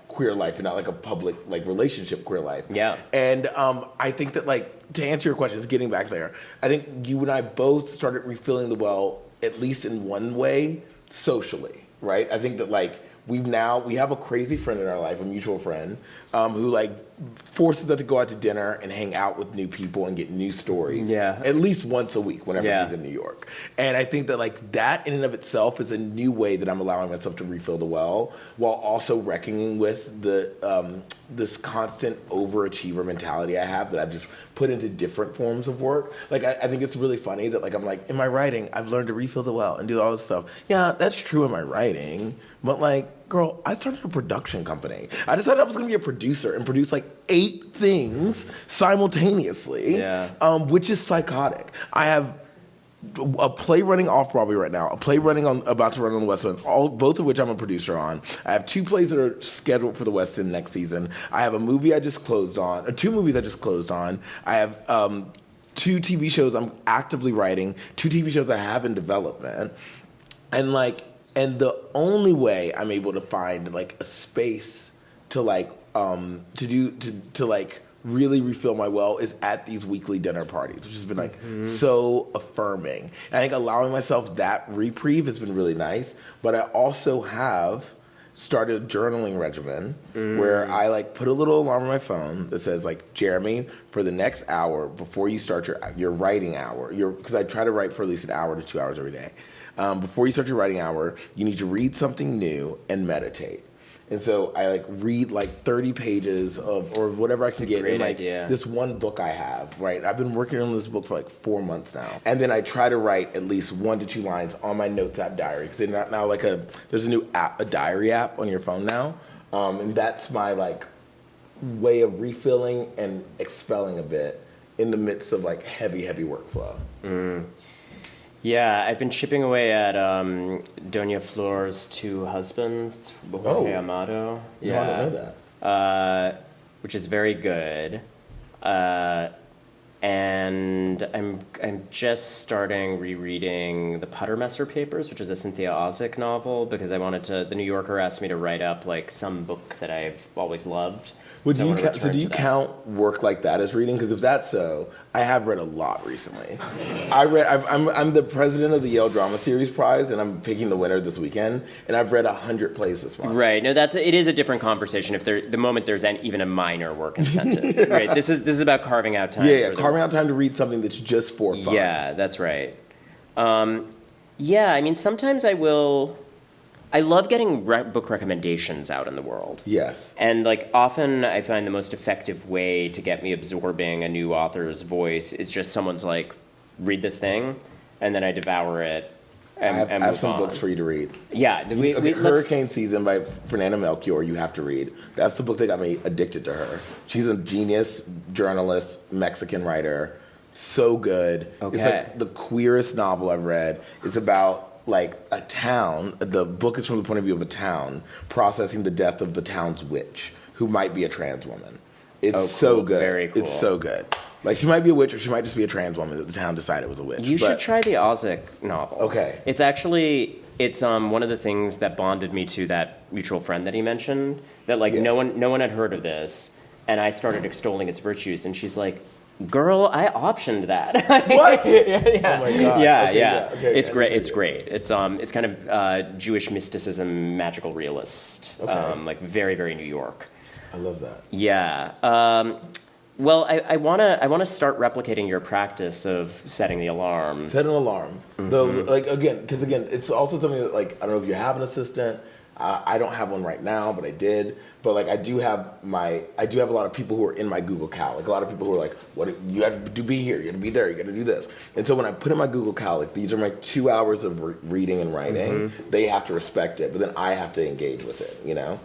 S2: queer life and not a public relationship queer life.
S1: Yeah.
S2: And I think that to answer your question, getting back there, I think you and I both started refilling the well, at least in one way, socially, right? I think that we have a crazy friend in our life, a mutual friend, who forces us to go out to dinner and hang out with new people and get new stories.
S1: Yeah.
S2: At least once a week whenever she's in New York. And I think that that in and of itself is a new way that I'm allowing myself to refill the well, while also reckoning with the this constant overachiever mentality I have that I've just put into different forms of work. I think it's really funny that I'm in my writing, I've learned to refill the well and do all this stuff. Yeah, that's true in my writing, but girl, I started a production company. I decided I was going to be a producer and produce 8 things simultaneously, which is psychotic. I have a play running off Broadway right now, a play about to run on the West End, both of which I'm a producer on. I have 2 plays that are scheduled for the West End next season. I have a movie I just closed on, or 2 movies I just closed on. I have 2 TV shows I'm actively writing, 2 TV shows I have in development, and the only way I'm able to find a space to really refill my well is at these weekly dinner parties, which has been so affirming. And I think allowing myself that reprieve has been really nice. But I also have started a journaling regimen where I like put a little alarm on my phone that says like, Jeremy, for the next hour before you start your writing hour, because I try to write for at least an hour to 2 hours every day. Before you start your writing hour, you need to read something new and meditate. And so I like read like 30 pages of, or whatever I can get in like this one book I have, right? I've been working on this book for like 4 months now. And then I try to write at least 1 to 2 lines on my Notes app diary. Because now like there's a new app, a diary app on your phone now. And that's my like way of refilling and expelling a bit in the midst of like heavy workflow.
S1: Yeah, I've been chipping away at Doña Flor's Two Husbands, Jorge Amado.
S2: Yeah, I don't know that.
S1: Which is very good. And I'm just starting rereading the Puttermesser Papers, which is a Cynthia Ozick novel, because I wanted to. The New Yorker asked me to write up like some book that I've always loved.
S2: Do you count work like that as reading? Because if that's so, I have read a lot recently. I'm the president of the Yale Drama Series Prize, and I'm picking the winner this weekend. And I've read 100 plays this month.
S1: Right. No, it is a different conversation. If the moment there's even a minor work incentive, right? This is about carving out time.
S2: Yeah, carving out time to read something that's just for fun.
S1: Yeah, that's right. Yeah, I mean, sometimes I love getting book recommendations out in the world.
S2: Yes.
S1: And like often I find the most effective way to get me absorbing a new author's voice is just someone's like, read this thing, and then I devour it. And
S2: I have some books for you to read.
S1: Yeah.
S2: Hurricane Season by Fernanda Melchior, you have to read. That's the book that got me addicted to her. She's a genius journalist, Mexican writer. So good. Okay. It's like the queerest novel I've read. It's about like a town, the book is from the point of view of a town, processing the death of the town's witch, who might be a trans woman. It's so good.
S1: Very cool.
S2: It's so good. Like, she might be a witch, or she might just be a trans woman that the town decided was a witch.
S1: You should try the Ozick novel.
S2: Okay.
S1: It's one of the things that bonded me to that mutual friend that he mentioned, that like no one had heard of this, and I started extolling its virtues, and she's like, girl, I optioned that.
S2: What?
S1: Yeah.
S2: Oh my god.
S1: Yeah.
S2: Okay,
S1: it's great. It's great. It's kind of Jewish mysticism, magical realist.
S2: Okay.
S1: Like very, very New York.
S2: I love that.
S1: Yeah. Well, I wanna start replicating your practice of setting the alarm.
S2: Set an alarm.
S1: Mm-hmm.
S2: Because it's also something that like, I don't know if you have an assistant. I don't have one right now, but I did. But like I do have a lot of people who are in my Google Cal. Like a lot of people who are like, what you have to be here, you got to be there, you got to do this. And so when I put in my Google Cal, like these are my 2 hours of reading and writing. They have to respect it, but then I have to engage with it. You know.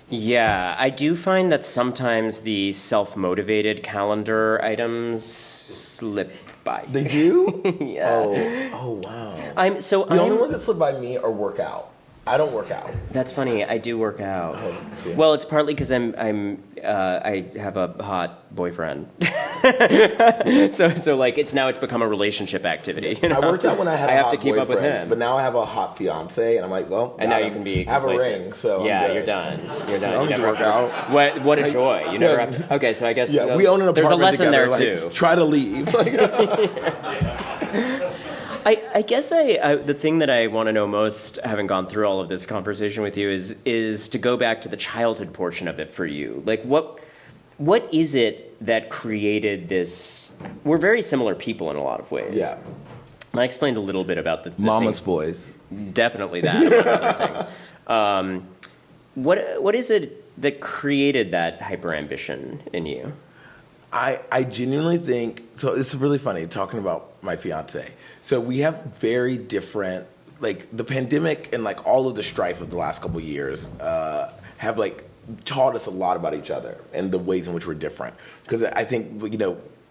S1: Yeah, I do find that sometimes the self-motivated calendar items slip by.
S2: They do?
S1: Yeah.
S2: Oh wow.
S1: The
S2: only ones that slip by me are workout. I don't work out.
S1: That's funny. I do work out.
S2: Oh,
S1: well, it's partly because I have a hot boyfriend. so like it's become a relationship activity. You know?
S2: I worked out when I had a hot
S1: have to keep up with him,
S2: but now I have a hot fiance, and I'm like, well,
S1: and now you can be
S2: have a
S1: complacent.
S2: ring. So
S1: yeah, you're done. You're done.
S2: I don't
S1: you
S2: need to work out.
S1: What a joy. You never have to, okay, so I guess
S2: we own an apartment
S1: there's a lesson
S2: together,
S1: there too.
S2: Try to leave.
S1: I guess the thing that I want to know most, having gone through all of this conversation with you, is to go back to the childhood portion of it for you. Like, what is it that created this? We're very similar people in a lot of ways.
S2: Yeah.
S1: And I explained a little bit about the
S2: Mama's
S1: things,
S2: boys.
S1: Definitely that, among other things. What is it that created that hyper ambition in you?
S2: I genuinely think, so it's really funny talking about my fiance. So we have very different, like the pandemic and like all of the strife of the last couple of years have like taught us a lot about each other and the ways in which we're different. Because I think,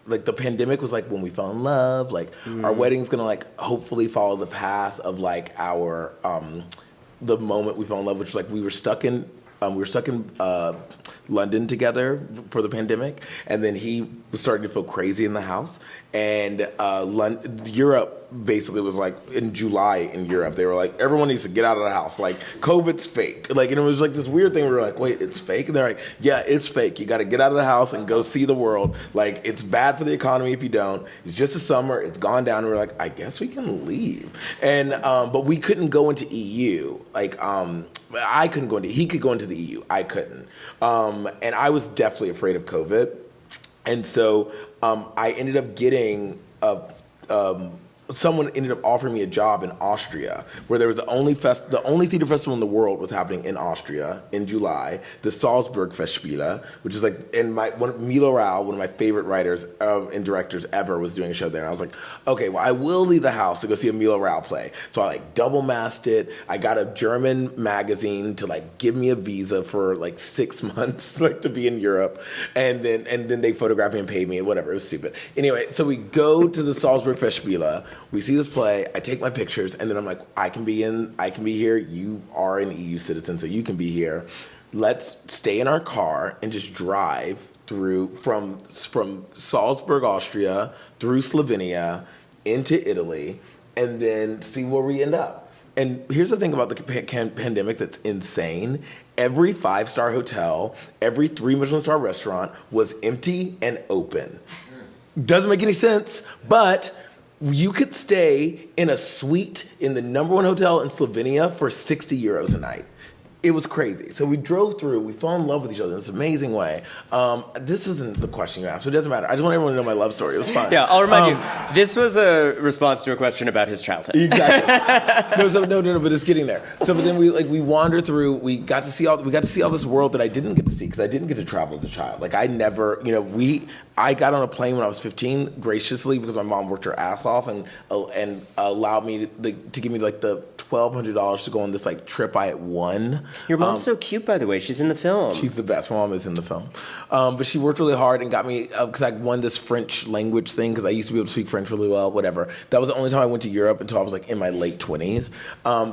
S2: like the pandemic was like when we fell in love, like our wedding's gonna like hopefully follow the path of like our, the moment we fell in love, which was like we were stuck in London together for the pandemic, and then he was starting to feel crazy in the house, and Europe basically was like in July in Europe. They were like, everyone needs to get out of the house. Like, COVID's fake. Like, and it was like this weird thing. We were like, wait, it's fake? And they're like, yeah, it's fake. You got to get out of the house and go see the world. Like, it's bad for the economy if you don't. It's just a summer. It's gone down. And we're like, I guess we can leave. And but we couldn't go into EU. Like, I couldn't go into. He could go into the EU. I couldn't. And I was definitely afraid of COVID. And so I ended up getting someone ended up offering me a job in Austria, where there was the only theater festival in the world was happening in Austria in July, the Salzburg Festspiele, which is like, and Milo Rau, one of my favorite writers and directors ever, was doing a show there. And I was like, okay, well, I will leave the house to go see a Milo Rau play. So I like double masked it. I got a German magazine to like give me a visa for like 6 months, like to be in Europe, and then they photographed me and paid me, whatever. It was stupid. Anyway, so we go to the Salzburg Festspiele. We see this play, I take my pictures, and then I'm like, I can be here, you are an EU citizen, so you can be here. Let's stay in our car and just drive through from Salzburg, Austria, through Slovenia, into Italy, and then see where we end up. And here's the thing about the pandemic that's insane. Every 5-star hotel, every 3 Michelin star restaurant was empty and open. Doesn't make any sense, but you could stay in a suite in the #1 hotel in Slovenia for 60 euros a night. It was crazy. So we drove through, we fell in love with each other in this amazing way. This isn't the question you asked, but it doesn't matter. I just want everyone to know my love story. It was fun.
S1: Yeah, I'll remind you, this was a response to a question about his childhood.
S2: Exactly. No, but it's getting there. So, but then we wandered through, we got to see all this world that I didn't get to see, because I didn't get to travel as a child. Like, I never, I got on a plane when I was 15, graciously, because my mom worked her ass off and allowed me to give me like the $1,200 to go on this like trip I had won.
S1: Your mom's so cute, by the way. She's in the film.
S2: She's the best. My mom is in the film. But she worked really hard and got me, because I won this French language thing, because I used to be able to speak French really well, whatever. That was the only time I went to Europe until I was like in my late 20s.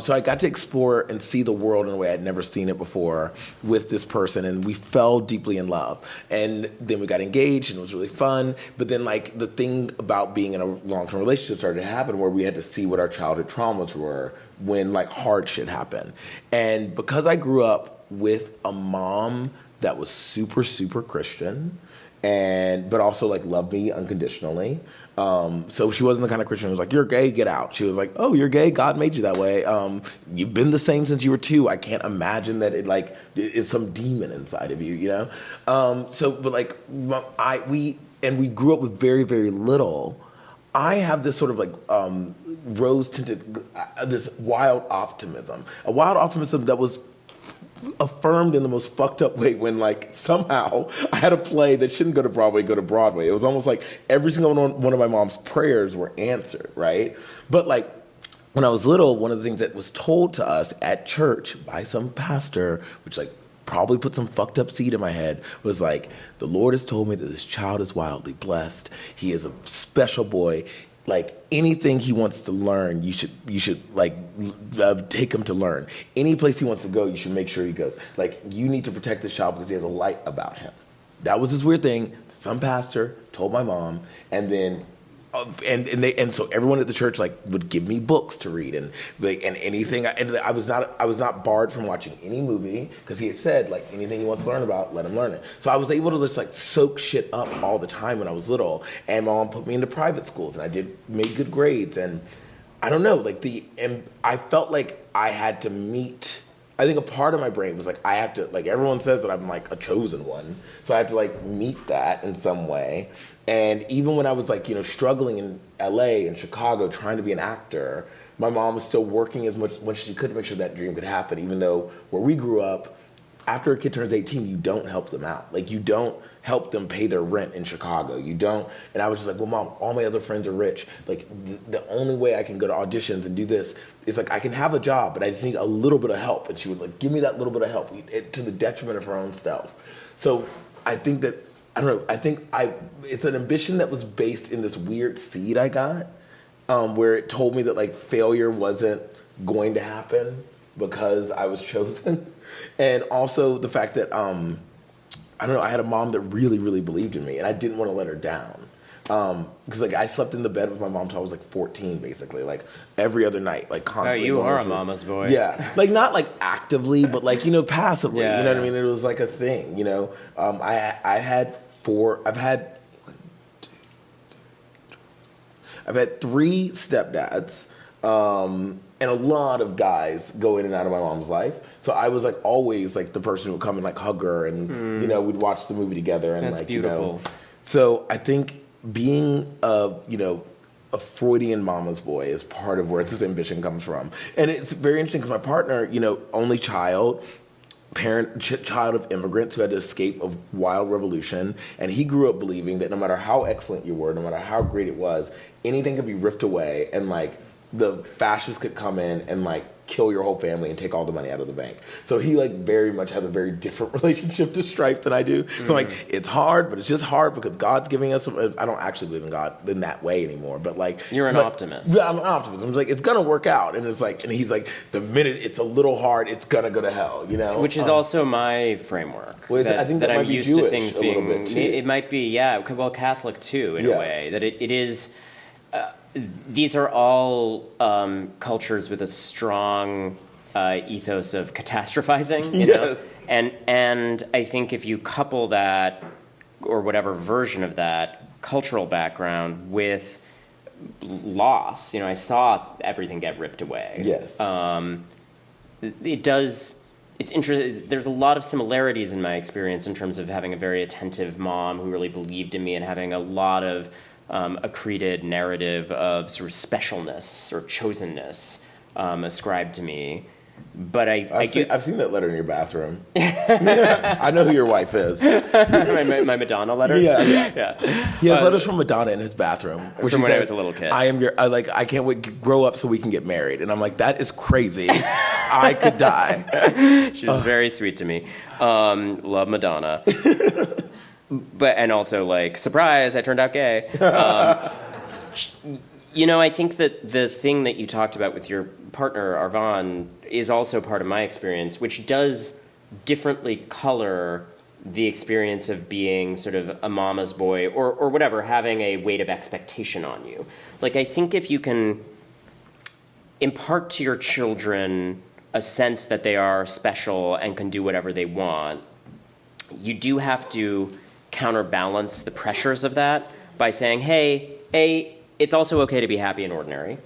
S2: So I got to explore and see the world in a way I'd never seen it before with this person, and we fell deeply in love. And then we got engaged, and it was really fun. But then like the thing about being in a long-term relationship started to happen, where we had to see what our childhood traumas were when like hard shit happened. And because I grew up with a mom that was super, super Christian, but also like loved me unconditionally. So she wasn't the kind of Christian who was like, you're gay, get out. She was like, oh, you're gay, God made you that way. You've been the same since you were 2. I can't imagine that it like is some demon inside of you, but like we grew up with very, very little. I have this sort of like rose-tinted, this wild optimism. A wild optimism that was affirmed in the most fucked up way when like somehow I had a play that shouldn't go to Broadway. It was almost like every single one of my mom's prayers were answered, right? But like when I was little, one of the things that was told to us at church by some pastor, which like probably put some fucked up seed in my head, was like, the Lord has told me that this child is wildly blessed. He is a special boy. Like anything he wants to learn, you should like take him to learn. Any place he wants to go, you should make sure he goes. Like, you need to protect this child because he has a light about him. That was this weird thing. Some pastor told my mom, and then and so everyone at the church like would give me books to read and anything. I was not barred from watching any movie, because he had said like anything he wants to learn about, let him learn it. So I was able to just like soak shit up all the time when I was little. And my mom put me into private schools, and I made good grades. And I don't know, and I felt like I had to meet. I think a part of my brain was like, I have to, like, everyone says that I'm like a chosen one, so I have to like meet that in some way. And even when I was like, struggling in LA and Chicago trying to be an actor, my mom was still working as much as she could to make sure that dream could happen, even though where we grew up, after a kid turns 18, you don't help them out. Like, you don't help them pay their rent in Chicago. You don't. And I was just like, well, Mom, all my other friends are rich. Like, the only way I can go to auditions and do this is like, I can have a job, but I just need a little bit of help. And she would like give me that little bit of help to the detriment of her own self. So I think that, I don't know, it's an ambition that was based in this weird seed I got, where it told me that like failure wasn't going to happen because I was chosen. And also the fact that, I don't know, I had a mom that really, really believed in me, and I didn't want to let her down. Because like I slept in the bed with my mom till I was like 14, basically, like every other night, like constantly.
S1: Oh, you are a mama's boy.
S2: Yeah, like not like actively, but like passively.
S1: Yeah,
S2: you know what I mean? It was like a thing. I've had 3 stepdads, and a lot of guys go in and out of my mom's life. So I was like always like the person who would come and like hug her, and we'd watch the movie together, and
S1: That's
S2: like
S1: beautiful.
S2: So I think being a Freudian mama's boy is part of where this ambition comes from, and it's very interesting because my partner, only child. Child of immigrants who had to escape a wild revolution, and he grew up believing that no matter how excellent you were, no matter how great it was, anything could be ripped away, and like the fascists could come in and like kill your whole family and take all the money out of the bank. So he like very much has a very different relationship to strife than I do. So like it's hard, but it's just hard because God's giving us I don't actually believe in God in that way anymore, but like
S1: you're an optimist.
S2: Yeah, I'm an optimist. I'm like, it's gonna work out, and it's like, and he's like, the minute it's a little hard, it's gonna go to hell,
S1: Which is also my framework.
S2: Well, I think that
S1: I'm
S2: might be
S1: used
S2: Jewish
S1: to things
S2: a
S1: being.
S2: little bit too.
S1: It might be, Catholic too in a way that it is. These are all cultures with a strong ethos of catastrophizing, you know? And I think if you couple that, or whatever version of that, cultural background with loss, I saw everything get ripped away.
S2: Yes.
S1: It's interesting. There's a lot of similarities in my experience in terms of having a very attentive mom who really believed in me and having a lot of accreted narrative of sort of specialness or chosenness ascribed to me. But I've
S2: seen that letter in your bathroom. I know who your wife is.
S1: my Madonna letters.
S2: Yeah. He has letters from Madonna in his bathroom.
S1: From when I was a little kid.
S2: I can't wait to grow up so we can get married. And I'm like, that is crazy. I could die.
S1: She was very sweet to me. Love Madonna. And also like, surprise, I turned out gay. I think that the thing that you talked about with your partner, Arvan, is also part of my experience, which does differently color the experience of being sort of a mama's boy or whatever, having a weight of expectation on you. Like, I think if you can impart to your children a sense that they are special and can do whatever they want, you do have to counterbalance the pressures of that by saying, hey, it's also okay to be happy and ordinary,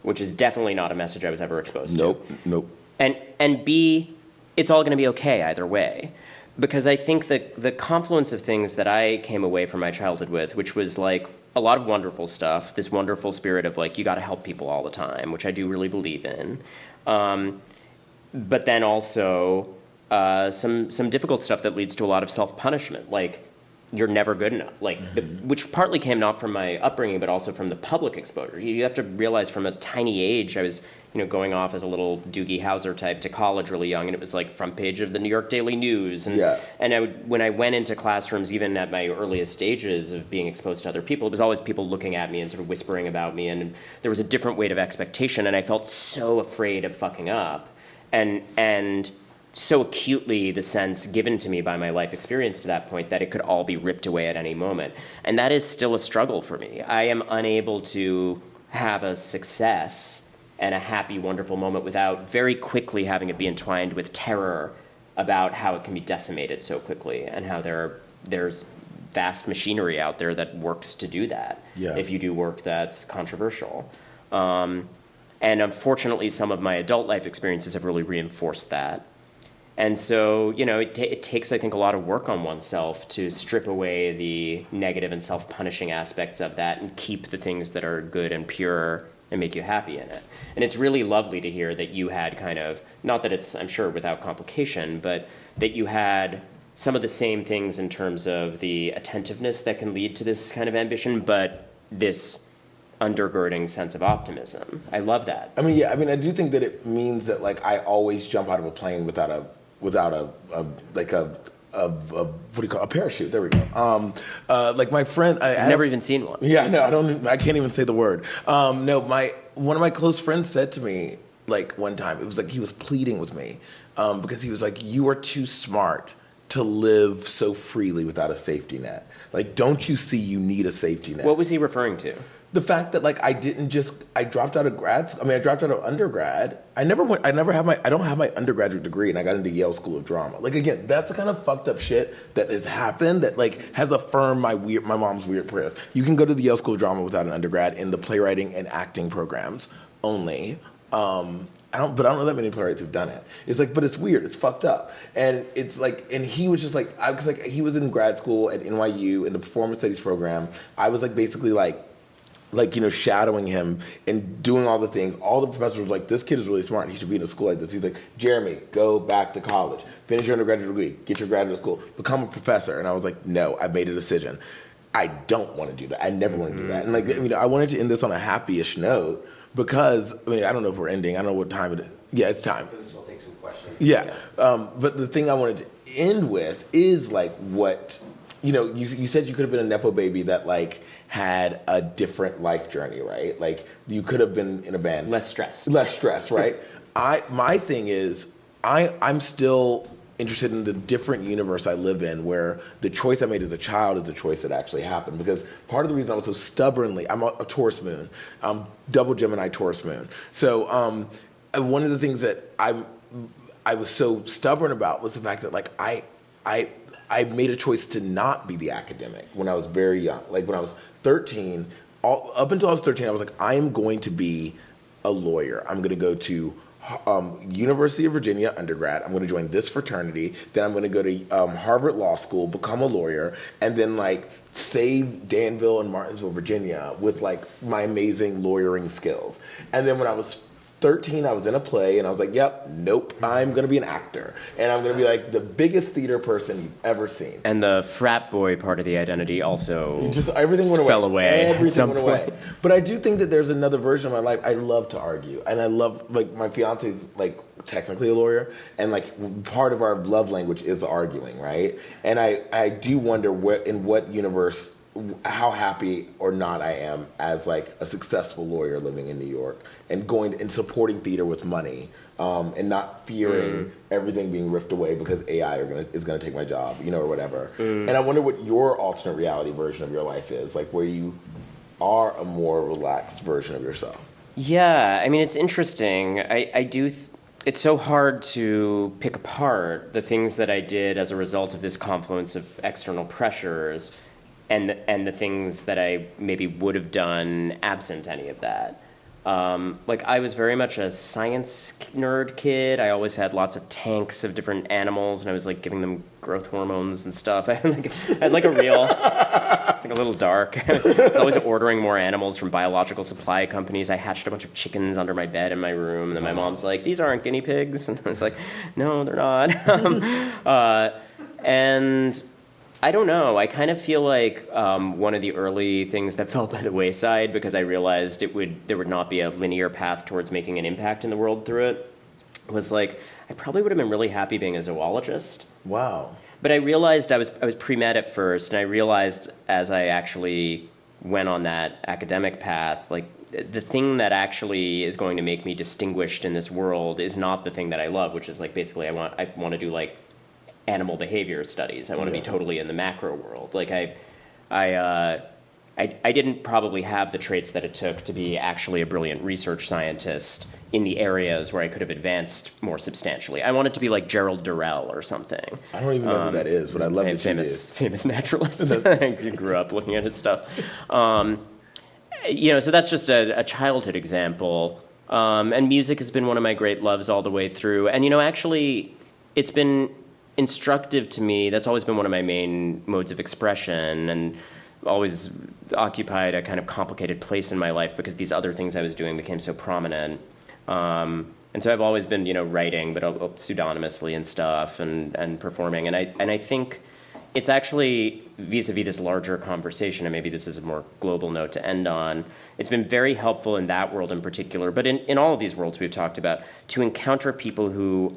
S1: which is definitely not a message I was ever exposed to.
S2: Nope.
S1: And B, it's all going to be okay either way. Because I think that the confluence of things that I came away from my childhood with, which was like a lot of wonderful stuff, this wonderful spirit of like, you got to help people all the time, which I do really believe in. But then also some difficult stuff that leads to a lot of self-punishment, like you're never good enough, like which partly came not from my upbringing, but also from the public exposure. You have to realize from a tiny age, I was going off as a little Doogie Howser type to college really young, and it was like front page of the New York Daily News. And when I went into classrooms, even at my earliest stages of being exposed to other people, it was always people looking at me and sort of whispering about me, and there was a different weight of expectation, and I felt so afraid of fucking up. And so acutely the sense given to me by my life experience to that point that it could all be ripped away at any moment. And that is still a struggle for me. I am unable to have a success and a happy, wonderful moment without very quickly having it be entwined with terror about how it can be decimated so quickly and how there's vast machinery out there that works to do that if you do work that's controversial. And unfortunately, some of my adult life experiences have really reinforced that. And so, it takes, I think, a lot of work on oneself to strip away the negative and self-punishing aspects of that and keep the things that are good and pure and make you happy in it. And it's really lovely to hear that you had kind of, not that it's, I'm sure, without complication, but that you had some of the same things in terms of the attentiveness that can lead to this kind of ambition, but this undergirding sense of optimism. I love that.
S2: I mean, I do think that it means that, like, I always jump out of a plane without a parachute. There we go. Like my friend,
S1: I've never even seen one.
S2: Yeah, no, I can't even say the word. One of my close friends said to me, like, one time, it was like he was pleading with me, because he was like, you are too smart to live so freely without a safety net? Like, don't you see you need a safety net?
S1: What was he referring to?
S2: The fact that like I dropped out of grad school. I mean, I dropped out of undergrad. I don't have my undergraduate degree, and I got into Yale School of Drama. Like, again, that's the kind of fucked up shit that has happened that like has affirmed my mom's weird prayers. You can go to the Yale School of Drama without an undergrad in the playwriting and acting programs only. I don't know that many playwrights who've done it. It's like, but it's weird. It's fucked up. And it's like, and he was just like, he was in grad school at NYU in the performance studies program. I was like basically like, shadowing him and doing all the things. All the professors were like, this kid is really smart and he should be in a school like this. He's like, Jeremy, go back to college, finish your undergraduate degree, get your graduate school, become a professor. And I was like, no, I made a decision. I don't want to do that. I never want to do that. And like, I wanted to end this on a happy-ish note because, I don't know if we're ending. I don't know what time it is. Yeah, it's time.
S3: We'll take some questions.
S2: Yeah. But the thing I wanted to end with is like what, you said you could have been a Nepo baby that like had a different life journey, right? Like you could have been in a band.
S1: Less stress,
S2: right? My thing is I'm still interested in the different universe I live in where the choice I made as a child is the choice that actually happened. Because part of the reason I was so stubbornly, I'm a Taurus moon, double Gemini Taurus moon. So one of the things that I was so stubborn about was the fact that like I made a choice to not be the academic when I was very young. Like when I was 13, up until I was 13, I was like, I am going to be a lawyer. I'm going to go to University of Virginia undergrad. I'm going to join this fraternity. Then I'm going to go to Harvard Law School, become a lawyer, and then like save Danville and Martinsville, Virginia with like my amazing lawyering skills. And then when I was 13, I was in a play, and I was like, yep, nope, I'm going to be an actor. And I'm going to be like the biggest theater person you've ever seen.
S1: And the frat boy part of the identity also
S2: everything went away.
S1: Fell away.
S2: Everything went away. But I do think that there's another version of my life. I love to argue. And I love, like, my fiance's, like, technically a lawyer. And, like, part of our love language is arguing, right? And I do wonder in what universe, how happy or not I am as like a successful lawyer living in New York and going and supporting theater with money and not fearing everything being ripped away because AI is gonna take my job, or whatever. And I wonder what your alternate reality version of your life is, like where you are a more relaxed version of yourself.
S1: Yeah, I mean, it's interesting. I do. It's so hard to pick apart the things that I did as a result of this confluence of external pressures and the things that I maybe would have done absent any of that. Like, I was very much a science nerd kid. I always had lots of tanks of different animals, and I was, like, giving them growth hormones and stuff. I had a real... It's, like, a little dark. I was always ordering more animals from biological supply companies. I hatched a bunch of chickens under my bed in my room, and then my mom's like, these aren't guinea pigs. And I was like, no, they're not. And... I don't know. I kind of feel like one of the early things that fell by the wayside because I realized there would not be a linear path towards making an impact in the world through it was like I probably would have been really happy being a zoologist.
S2: Wow.
S1: But I realized I was pre-med at first, and I realized as I actually went on that academic path, like the thing that actually is going to make me distinguished in this world is not the thing that I love, which is like basically I want to do like animal behavior studies. I want to be totally in the macro world. Like I didn't probably have the traits that it took to be actually a brilliant research scientist in the areas where I could have advanced more substantially. I wanted to be like Gerald Durrell or something.
S2: I don't even know who that is, but I love that
S1: famous naturalist. I grew up looking at his stuff. So that's just a childhood example. And music has been one of my great loves all the way through. And actually, it's been instructive to me. That's always been one of my main modes of expression and always occupied a kind of complicated place in my life because these other things I was doing became so prominent. And so I've always been, writing, but pseudonymously and stuff and performing. And I think it's actually vis-a-vis this larger conversation, and maybe this is a more global note to end on, it's been very helpful in that world in particular, but in all of these worlds we've talked about, to encounter people who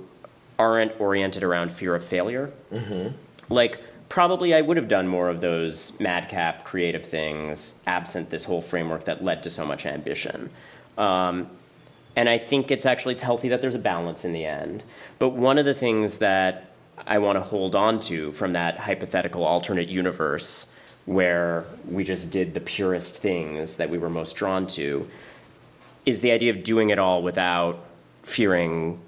S1: aren't oriented around fear of failure. Mm-hmm. Like, probably I would have done more of those madcap creative things absent this whole framework that led to so much ambition. And I think it's healthy that there's a balance in the end. But one of the things that I want to hold on to from that hypothetical alternate universe where we just did the purest things that we were most drawn to, is the idea of doing it all without fearing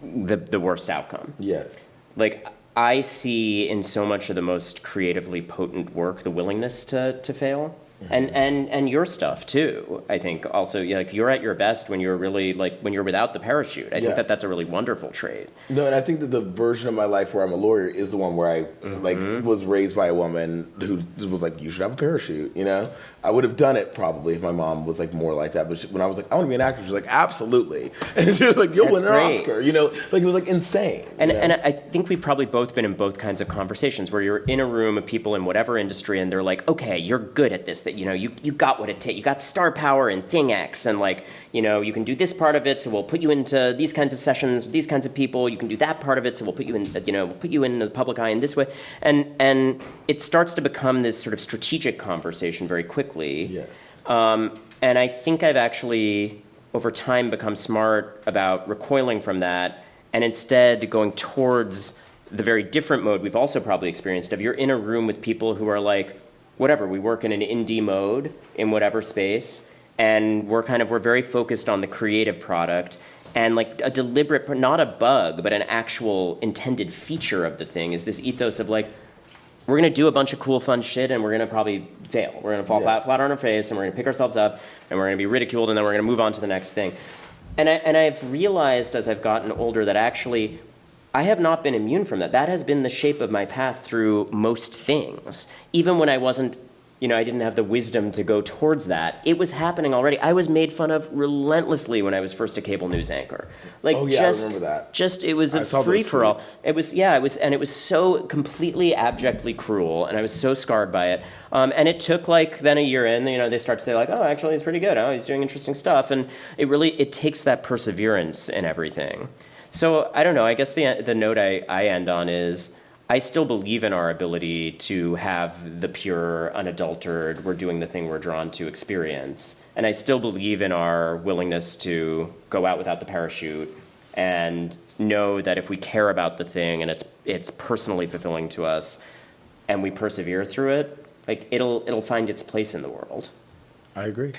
S1: the worst outcome.
S2: Yes.
S1: Like, I see in so much of the most creatively potent work the willingness to fail. And your stuff too, I think also, like, you're at your best when you're really, like, when you're without the parachute. I think that's a really wonderful trait.
S2: No, and I think that the version of my life where I'm a lawyer is the one where I like was raised by a woman who was like, you should have a parachute, you know? I would have done it probably if my mom was like more like that, but when I was like, I want to be an actor, she was like, absolutely. And she was like, you'll win an Oscar, you know? Like, it was like insane.
S1: And I think we've probably both been in both kinds of conversations where you're in a room of people in whatever industry and they're like, okay, you're good at this, that, you know, you got what it takes. You got star power and thing X, and, like, you know, you can do this part of it, so we'll put you into these kinds of sessions with these kinds of people. You can do that part of it, so we'll put you in, you know, we'll put you in the public eye in this way. And it starts to become this sort of strategic conversation very quickly.
S2: Yes.
S1: And I think I've actually, over time, become smart about recoiling from that and instead going towards the very different mode we've also probably experienced of you're in a room with people who are like, whatever, we work in an indie mode in whatever space, and we're very focused on the creative product, and like a deliberate, not a bug, but an actual intended feature of the thing is this ethos of like, we're going to do a bunch of cool, fun shit, and we're going to probably fail. We're going to fall flat on our face, and we're going to pick ourselves up, and we're going to be ridiculed, and then we're going to move on to the next thing. And I've realized as I've gotten older that actually I have not been immune from that. That has been the shape of my path through most things. Even when I wasn't, you know, I didn't have the wisdom to go towards that. It was happening already. I was made fun of relentlessly when I was first a cable news anchor. Like,
S2: oh yeah, I remember that.
S1: It was a free for all. It was so completely abjectly cruel, and I was so scarred by it. And it took like then a year in, you know, they start to say like, oh, actually he's pretty good. Oh, he's doing interesting stuff, and it takes that perseverance in everything. So I don't know. I guess the note I end on is I still believe in our ability to have the pure, unadulterated, we're doing the thing we're drawn to experience. And I still believe in our willingness to go out without the parachute and know that if we care about the thing and it's personally fulfilling to us and we persevere through it, like it'll find its place in the world.
S2: I agree.